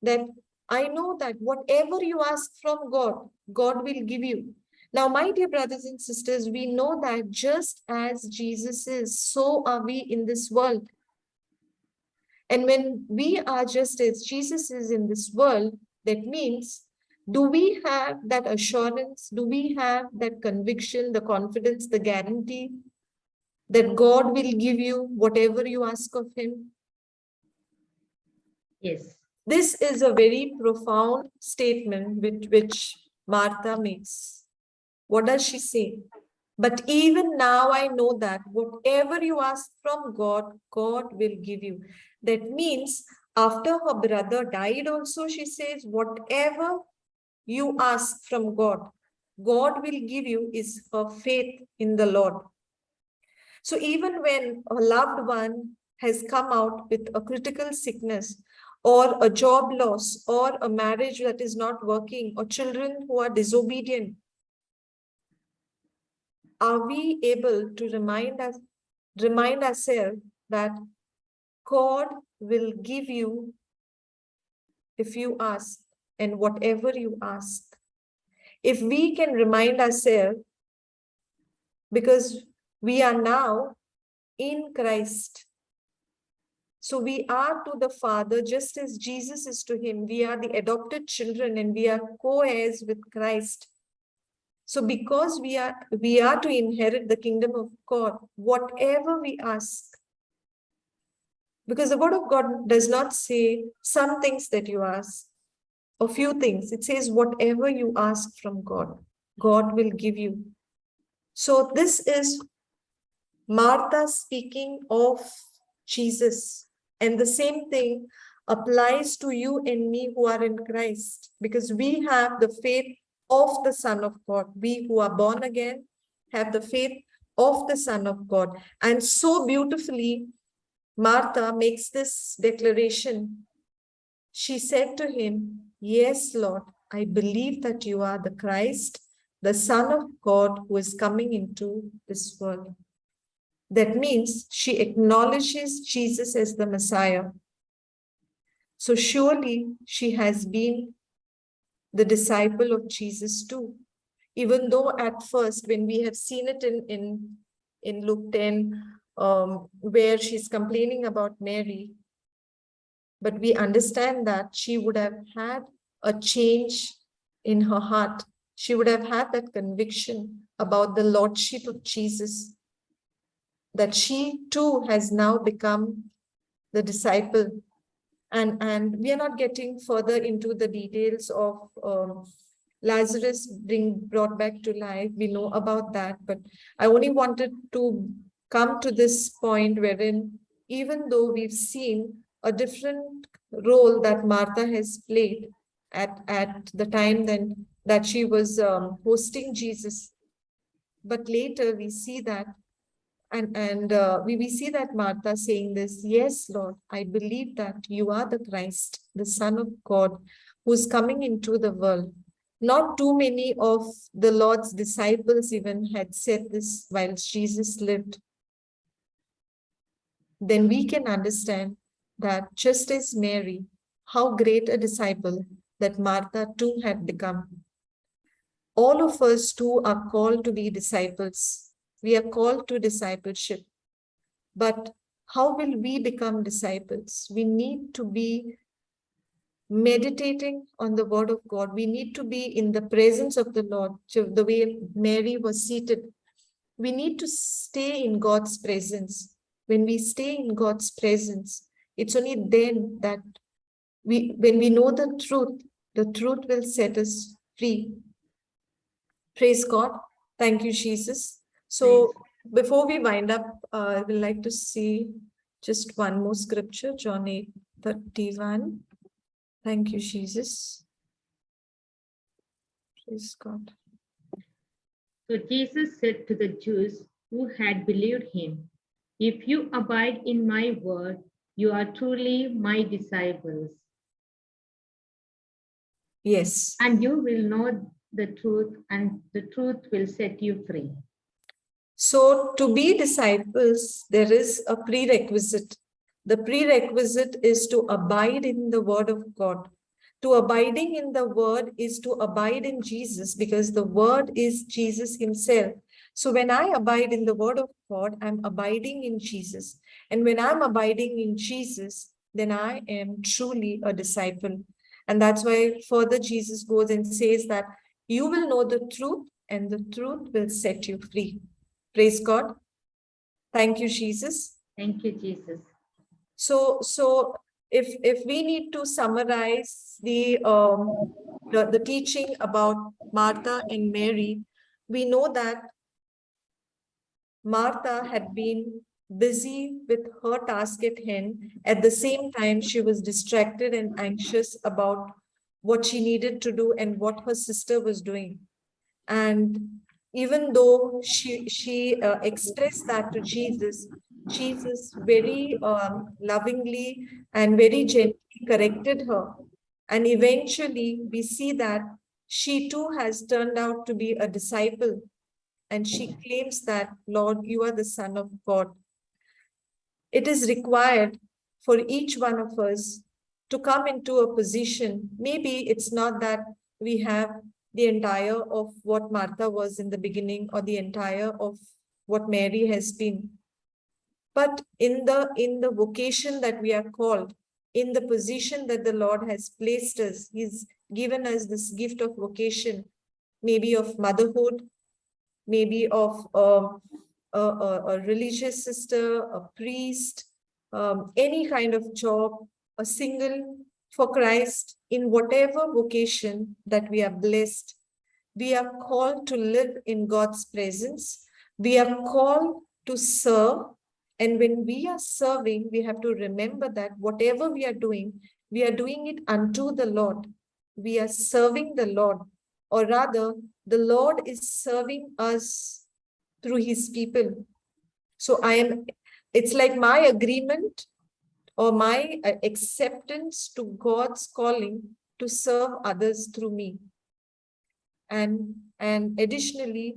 A: that I know that whatever you ask from God, God will give you. Now, my dear brothers and sisters, we know that just as Jesus is, so are we in this world. And when we are just as Jesus is in this world, that means, do we have that assurance? Do we have that conviction, the confidence, the guarantee that God will give you whatever you ask of him?
D: Yes.
A: This is a very profound statement which Martha makes. What does she say? But even now I know that whatever you ask from God, God will give you. That means after her brother died also, she says, whatever you ask from God, God will give you is her faith in the Lord. So even when a loved one has come out with a critical sickness, or a job loss, or a marriage that is not working, or children who are disobedient, are we able to remind ourselves that God will give you if you ask, and whatever you ask? If we can remind ourselves, because we are now in Christ, so we are to the Father just as Jesus is to him. We are the adopted children and we are co-heirs with Christ. So because we are to inherit the kingdom of God, whatever we ask, because the word of God does not say some things that you ask, a few things. It says whatever you ask from God, God will give you. So this is Martha speaking of Jesus. And the same thing applies to you and me who are in Christ, because we have the faith of the Son of God. We who are born again have the faith of the Son of God. And so beautifully, Martha makes this declaration. She said to him, "Yes, Lord, I believe that you are the Christ, the Son of God who is coming into this world." That means she acknowledges Jesus as the Messiah. So surely she has been the disciple of Jesus too. Even though at first, when we have seen it in Luke 10, where she's complaining about Mary, but we understand that she would have had a change in her heart. She would have had that conviction about the Lordship of Jesus, that she too has now become the disciple. And we are not getting further into the details of Lazarus being brought back to life. We know about that, but I only wanted to come to this point wherein, even though we've seen a different role that Martha has played at the time then that she was hosting Jesus, but later we see that we see that Martha saying this, "Yes, Lord, I believe that you are the Christ, the Son of God, who's coming into the world." Not too many of the Lord's disciples even had said this while Jesus lived. Then we can understand that just as Mary, how great a disciple that Martha too had become. All of us too are called to be disciples. We are called to discipleship. But how will we become disciples? We need to be meditating on the word of God. We need to be in the presence of the Lord, the way Mary was seated. We need to stay in God's presence. When we stay in God's presence, it's only then that when we know the truth will set us free. Praise God. Thank you, Jesus. So before we wind up, I would like to see just one more scripture, John 8:31. Thank you, Jesus. Praise God.
D: So Jesus said to the Jews who had believed him, "If you abide in my word, you are truly my disciples.
A: Yes.
D: And you will know the truth, and the truth will set you free."
A: So to be disciples, there is a prerequisite. The prerequisite is to abide in the word of God. To abiding in the word is to abide in Jesus, because the word is Jesus himself. So when I abide in the word of God, I'm abiding in Jesus. And when I'm abiding in Jesus, then I am truly a disciple. And that's why further Jesus goes and says that you will know the truth and the truth will set you free. Praise God. Thank you, Jesus.
D: Thank you, Jesus.
A: So if we need to summarize the teaching about Martha and Mary, we know that Martha had been busy with her task at hand. At the same time, she was distracted and anxious about what she needed to do and what her sister was doing. And even though she expressed that to Jesus, Jesus very lovingly and very gently corrected her. And eventually we see that she too has turned out to be a disciple. And she claims that, Lord, you are the Son of God. It is required for each one of us to come into a position. Maybe it's not that we have the entire of what Martha was in the beginning or the entire of what Mary has been. But in the vocation that we are called, in the position that the Lord has placed us, He's given us this gift of vocation, maybe of motherhood, maybe of a religious sister, a priest, any kind of job, a single for Christ, in whatever vocation that we are blessed. We are called to live in God's presence. We are called to serve. And when we are serving, we have to remember that whatever we are doing it unto the Lord. We are serving the Lord, or rather, the Lord is serving us through His people. So it's like my agreement or my acceptance to God's calling to serve others through me. And additionally,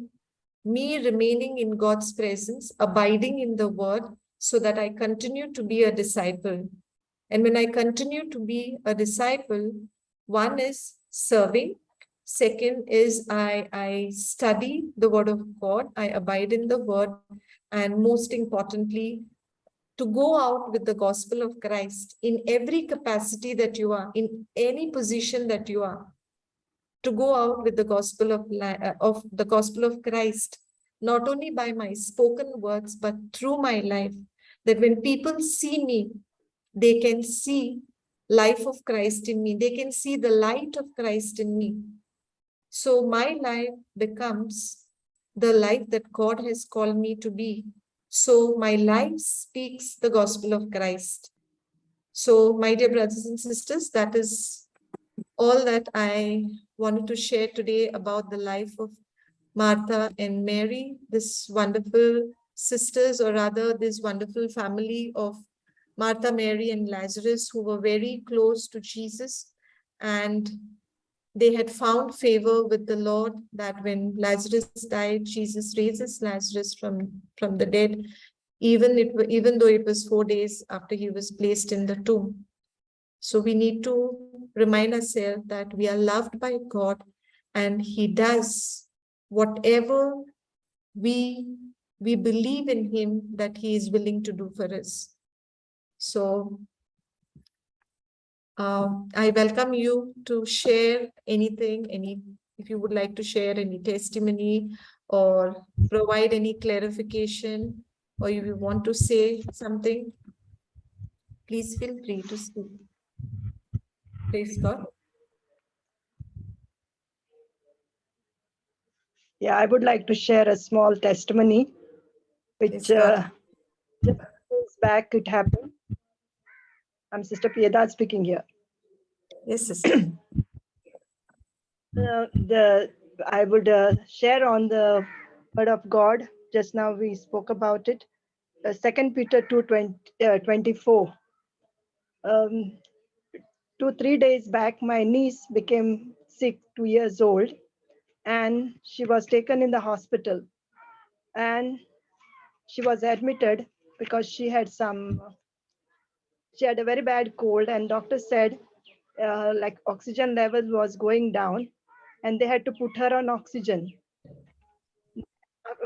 A: me remaining in God's presence, abiding in the word, so that I continue to be a disciple. And when I continue to be a disciple, one is serving. Second is I study the word of God, I abide in the word, and most importantly, to go out with the gospel of Christ in every capacity that you are, in any position that you are, to go out with the gospel of the gospel of Christ, not only by my spoken words, but through my life, that when people see me, they can see life of Christ in me. They can see the light of Christ in me. So my life becomes the life that God has called me to be. So my life speaks the gospel of Christ. So my dear brothers and sisters, that is all that I wanted to share today about the life of Martha and Mary, this wonderful sisters, or rather this wonderful family of Martha, Mary, and Lazarus, who were very close to Jesus. And they had found favor with the Lord, that when Lazarus died, Jesus raises Lazarus from the dead, even though it was 4 days after he was placed in the tomb. So we need to remind ourselves that we are loved by God, and He does whatever we believe in Him that He is willing to do for us. So I welcome you to share anything, if you would like to share any testimony or provide any clarification, or if you want to say something, please feel free to speak. Praise God.
E: Yeah, I would like to share a small testimony, which
A: Praise God.
E: just days back it happened. I'm Sister Piedad speaking here.
A: Yes, sister.
E: I would share on the word of God. Just now we spoke about it. 2 Peter 2:24. 2-3 days back, my niece became sick, 2 years old, and she was taken in the hospital. And she was admitted because she had a very bad cold, and doctor said like oxygen level was going down, and they had to put her on oxygen.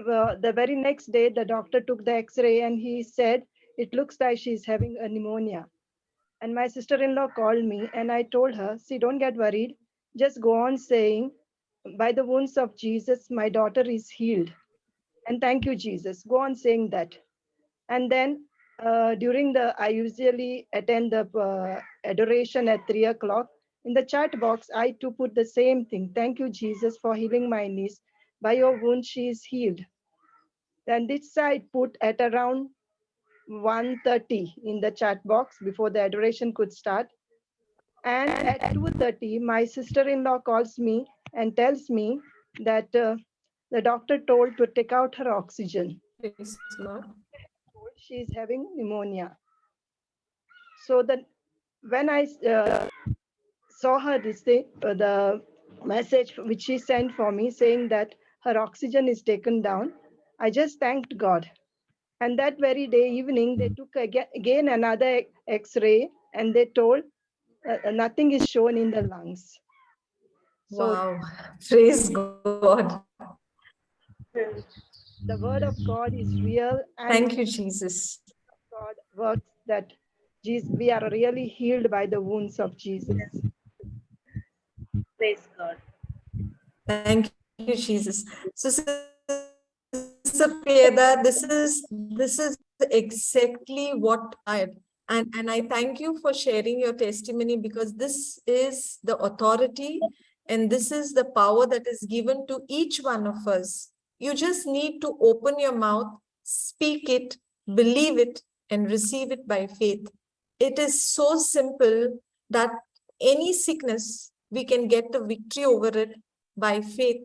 E: The very next day, the doctor took the x-ray and he said, it looks like she's having a pneumonia. And my sister-in-law called me and I told her, see, don't get worried. Just go on saying, by the wounds of Jesus, my daughter is healed. And thank you, Jesus. Go on saying that. And then I usually attend the adoration at 3 o'clock. In the chat box, I too put the same thing. Thank you, Jesus, for healing my niece. By your wound, she is healed. Then this I put at around 1:30 in the chat box before the adoration could start. And at 2:30, my sister-in-law calls me and tells me that the doctor told to take out her oxygen.
A: Praise God.
E: She's having pneumonia. So that when I saw her this thing, the message which she sent for me saying that her oxygen is taken down, I just thanked God. And that very day evening, they took again another X-ray, and they told nothing is shown in the lungs. So
A: Wow. Praise God.
E: the word of God is real, and
A: Thank you, Jesus.
E: God works that we are really healed by the wounds of Jesus.
B: Praise God.
A: Thank you, Jesus. So, Sister Priya, this is exactly what and I thank you for sharing your testimony, because this is the authority and this is the power that is given to each one of us. You just need to open your mouth, speak it, believe it, and receive it by faith. It is so simple that any sickness, we can get the victory over it by faith.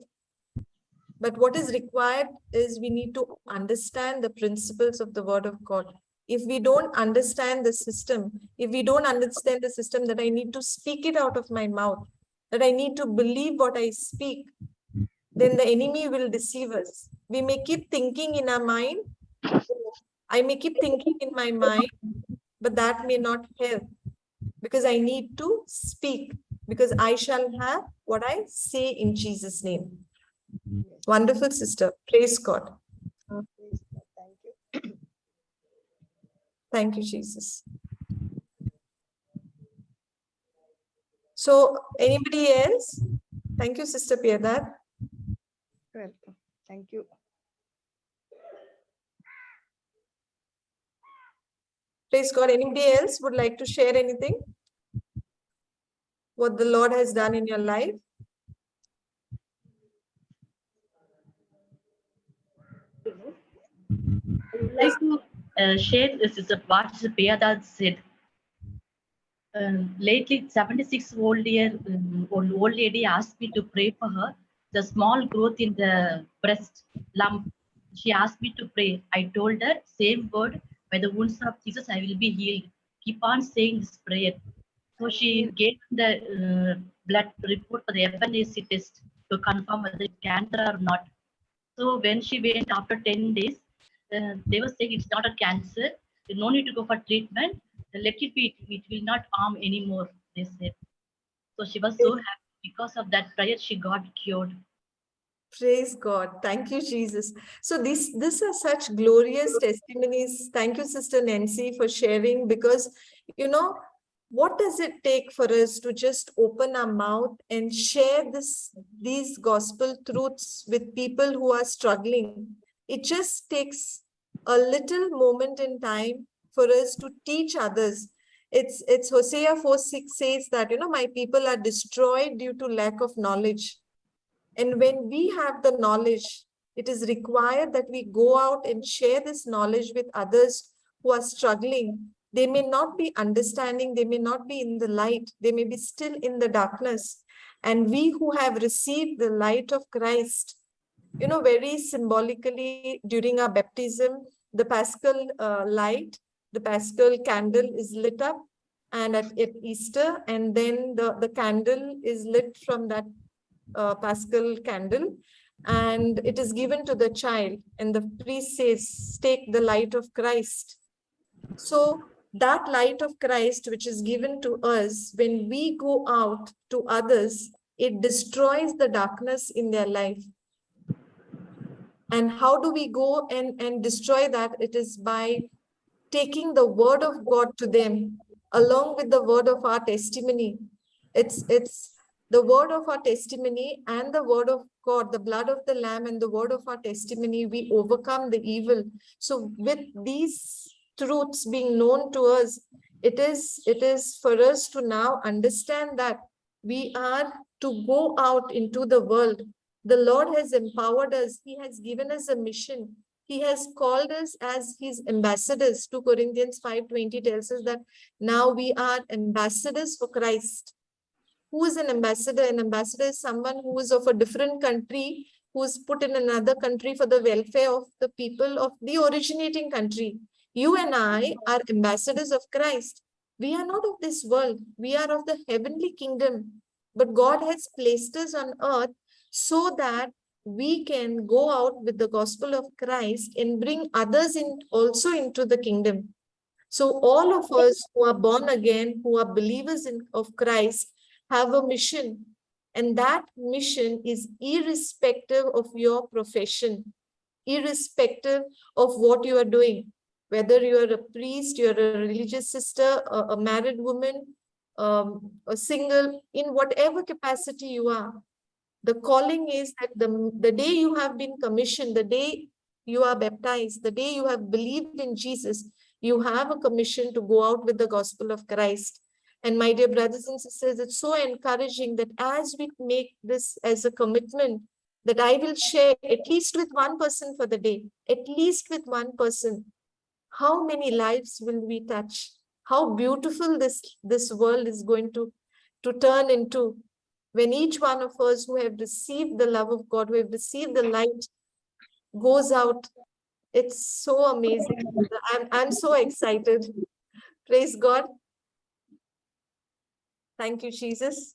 A: But what is required is we need to understand the principles of the word of God. If we don't understand the system, if we don't understand the system that I need to speak it out of my mouth, that I need to believe what I speak, then the enemy will deceive us. We may keep thinking in our mind, I may keep thinking in my mind, but that may not help, because I need to speak, because I shall have what I say in Jesus' name. Wonderful, sister. Praise God.
E: Thank you.
A: Thank you, Jesus. So, anybody else? Thank you, Sister Piedad.
E: Welcome. Thank you.
A: Praise God. Anybody else would like to share anything? What the Lord has done in your life?
F: I would like to share this is what Payadad said. Lately, 76-old lady asked me to pray for her. The small growth in the breast lump. She asked me to pray. I told her, same word, by the wounds of Jesus, I will be healed. Keep on saying this prayer. So she gave the blood report for the FNAC test to confirm whether it's cancer or not. So when she went after 10 days, they were saying it's not a cancer. There's no need to go for treatment. Let it be. It will not harm anymore, they said. So she was so happy. Because of that prayer, she got cured.
A: Praise God. Thank you, Jesus. So these are such glorious testimonies. Thank you, Sister Nancy, for sharing, because, you know, what does it take for us to just open our mouth and share these gospel truths with people who are struggling? It just takes a little moment in time for us to teach others. It's Hosea 4:6 says that, you know, my people are destroyed due to lack of knowledge. And when we have the knowledge, it is required that we go out and share this knowledge with others who are struggling. They may not be understanding, they may not be in the light, they may be still in the darkness. And we who have received the light of Christ, you know, very symbolically during our baptism, the Paschal light, the Paschal candle is lit up, and at Easter, and then the candle is lit from that Paschal candle, and it is given to the child, and the priest says, take the light of Christ. So that light of Christ, which is given to us, when we go out to others, it destroys the darkness in their life. And how do we go and destroy that? It is by taking the word of God to them, along with the word of our testimony. It's the word of our testimony and the word of God, the blood of the Lamb and the word of our testimony, we overcome the evil. So with these truths being known to us, it is for us to now understand that we are to go out into the world. The Lord has empowered us. He has given us a mission. He has called us as his ambassadors. 2 Corinthians 5:20 tells us that now we are ambassadors for Christ. Who is an ambassador? An ambassador is someone who is of a different country, who is put in another country for the welfare of the people of the originating country. You and I are ambassadors of Christ. We are not of this world. We are of the heavenly kingdom. But God has placed us on earth so that we can go out with the gospel of Christ and bring others in also into the kingdom. So all of us who are born again, who are believers of Christ, have a mission. And that mission is irrespective of your profession, irrespective of what you are doing. Whether you are a priest, you're a religious sister, a married woman, a single, in whatever capacity you are. The calling is that the day you have been commissioned, the day you are baptized, the day you have believed in Jesus, you have a commission to go out with the gospel of Christ. And my dear brothers and sisters, it's so encouraging that as we make this as a commitment, that I will share at least with one person for the day, at least with one person. How many lives will we touch? How beautiful this world is going to turn into when each one of us who have received the love of God, who have received the light, goes out. It's so amazing. I'm so excited. Praise God. Thank you, Jesus.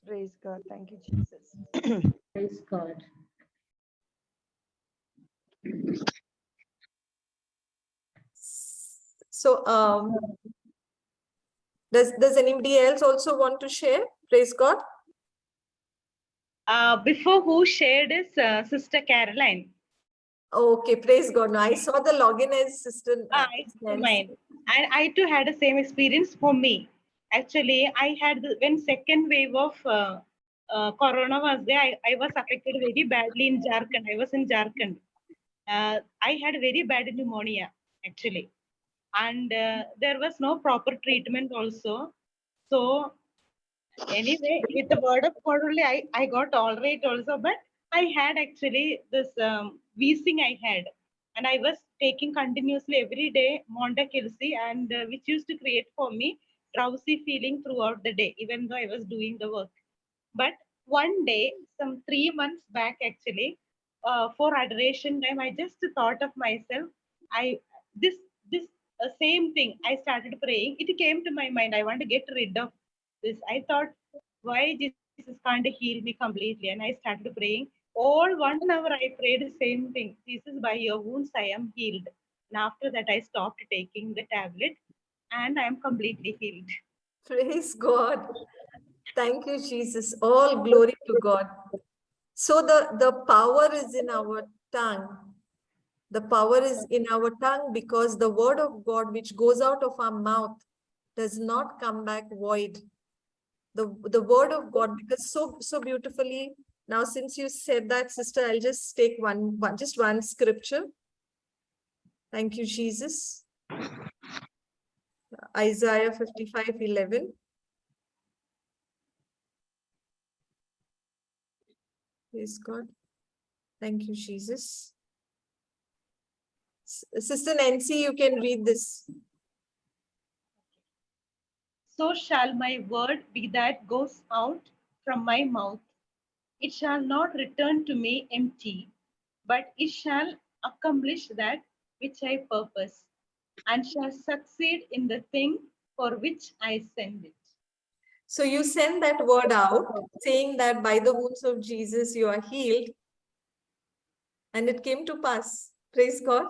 E: Praise God. Thank you, Jesus.
D: Praise God.
A: So, does anybody else also want to share? Praise God.
G: Before who shared is Sister Caroline.
A: Okay, praise God. Now I saw the login as Sister.
G: It's mine. And I too had the same experience for me. Actually, I had when second wave of corona was there, I was affected very badly in Jharkhand. I was in Jharkhand. I had very bad pneumonia actually, and there was no proper treatment also. So anyway, with the word of God only, I got all right also, but I had actually this wheezing I had, and I was taking continuously every day Montakelsi, and which used to create for me drowsy feeling throughout the day, even though I was doing the work. But one day, some 3 months back, actually, for adoration time, I just thought of myself. I this same thing. I started praying. It came to my mind. I want to get rid of this. I thought, why Jesus can't heal me completely? And I started praying. All 1 hour, I prayed the same thing. Jesus, by your wounds, I am healed. And after that, I stopped taking the tablet, and I am completely healed.
A: Praise God. Thank you, Jesus. All glory to God. So the power is in our tongue. The power is in our tongue because the word of God which goes out of our mouth does not come back void. The word of God, because so beautifully. Now, since you said that, sister, I'll just take just one scripture. Thank you, Jesus. Isaiah 55:11. Praise God. Thank you, Jesus. Sister Nancy, you can read this.
G: So shall my word be that goes out from my mouth. It shall not return to me empty, but it shall accomplish that which I purpose, and shall succeed in the thing for which I send it.
A: So you send that word out, saying that by the wounds of Jesus you are healed, and it came to pass. Praise God.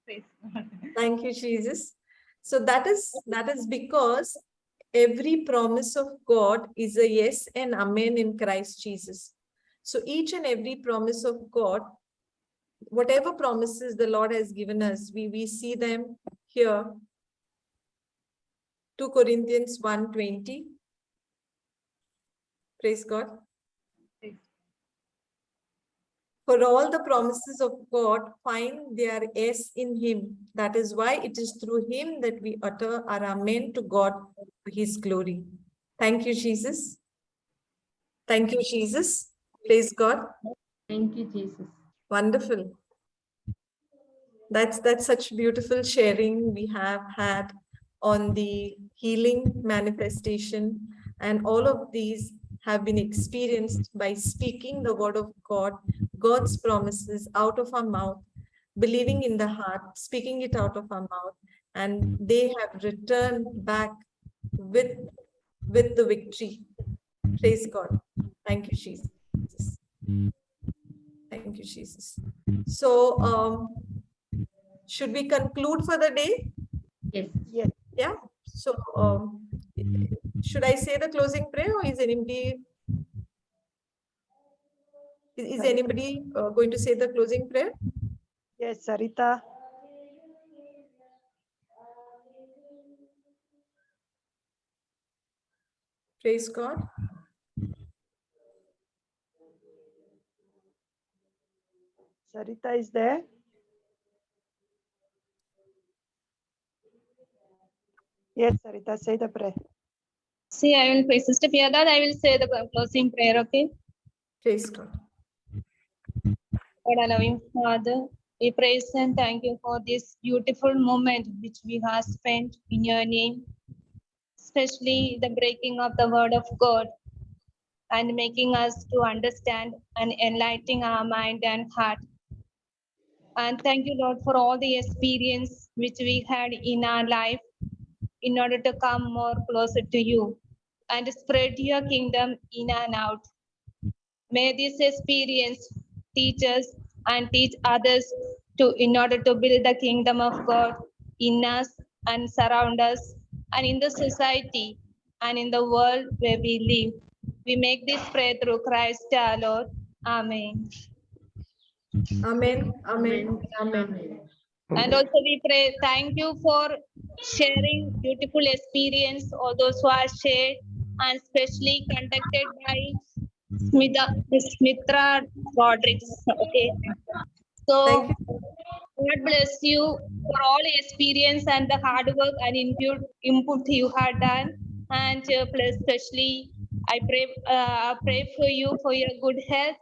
G: Praise God.
A: Thank you, Jesus. So that is because every promise of God is a yes and amen in Christ Jesus. So each and every promise of God, whatever promises the Lord has given us, we see them here. 2 Corinthians 1:20. Praise God. For all the promises of God find their yes in him. That is why it is through him that we utter our amen to God for his glory. Thank you, Jesus. Thank you, Jesus. Praise God.
D: Thank you, Jesus.
A: Wonderful. That's such beautiful sharing we have had on the healing manifestation And all of these have been experienced by speaking the word of God, God's promises out of our mouth, believing in the heart, speaking it out of our mouth, and they have returned back with the victory. Praise God. Thank you, Jesus. Thank you, Jesus. So, should we conclude for the day?
F: Yes.
E: Yes.
A: Yeah. So, should I say the closing prayer, or is anybody going to say the closing prayer?
E: Yes, Sarita.
A: Praise God.
E: Sarita is there. Yes, Sarita, say the prayer.
H: See, I will pray. Sister Piedad, I will say the closing prayer, okay?
A: Praise God.
H: Lord, our loving Father, we praise and thank you for this beautiful moment which we have spent in your name, especially the breaking of the word of God and making us to understand and enlightening our mind and heart. And thank you, Lord, for all the experience which we had in our life in order to come more closer to you and spread your kingdom in and out. May this experience teach us and teach others in order to build the kingdom of God in us and surround us and in the society and in the world where we live. We make this prayer through Christ our Lord. Amen.
A: Amen. Amen. Amen.
H: And also we pray, thank you for sharing beautiful experience, all those who are shared and especially conducted by Smitra Rodriguez. Okay.
A: Thank
H: So
A: you.
H: God bless you for all experience and the hard work and input you had done. And plus especially I pray for you for your good health.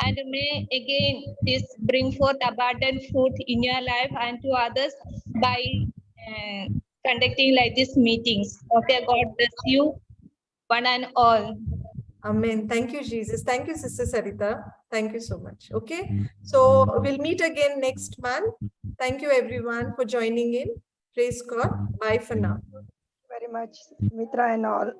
H: And may again this bring forth abundant fruit in your life and to others by conducting like these meetings. Okay, God bless you, one and all.
A: Amen. Thank you, Jesus. Thank you, Sister Sarita. Thank you so much. Okay. So we'll meet again next month. Thank you, everyone, for joining in. Praise God. Bye for now.
E: Very much, Mitra and all.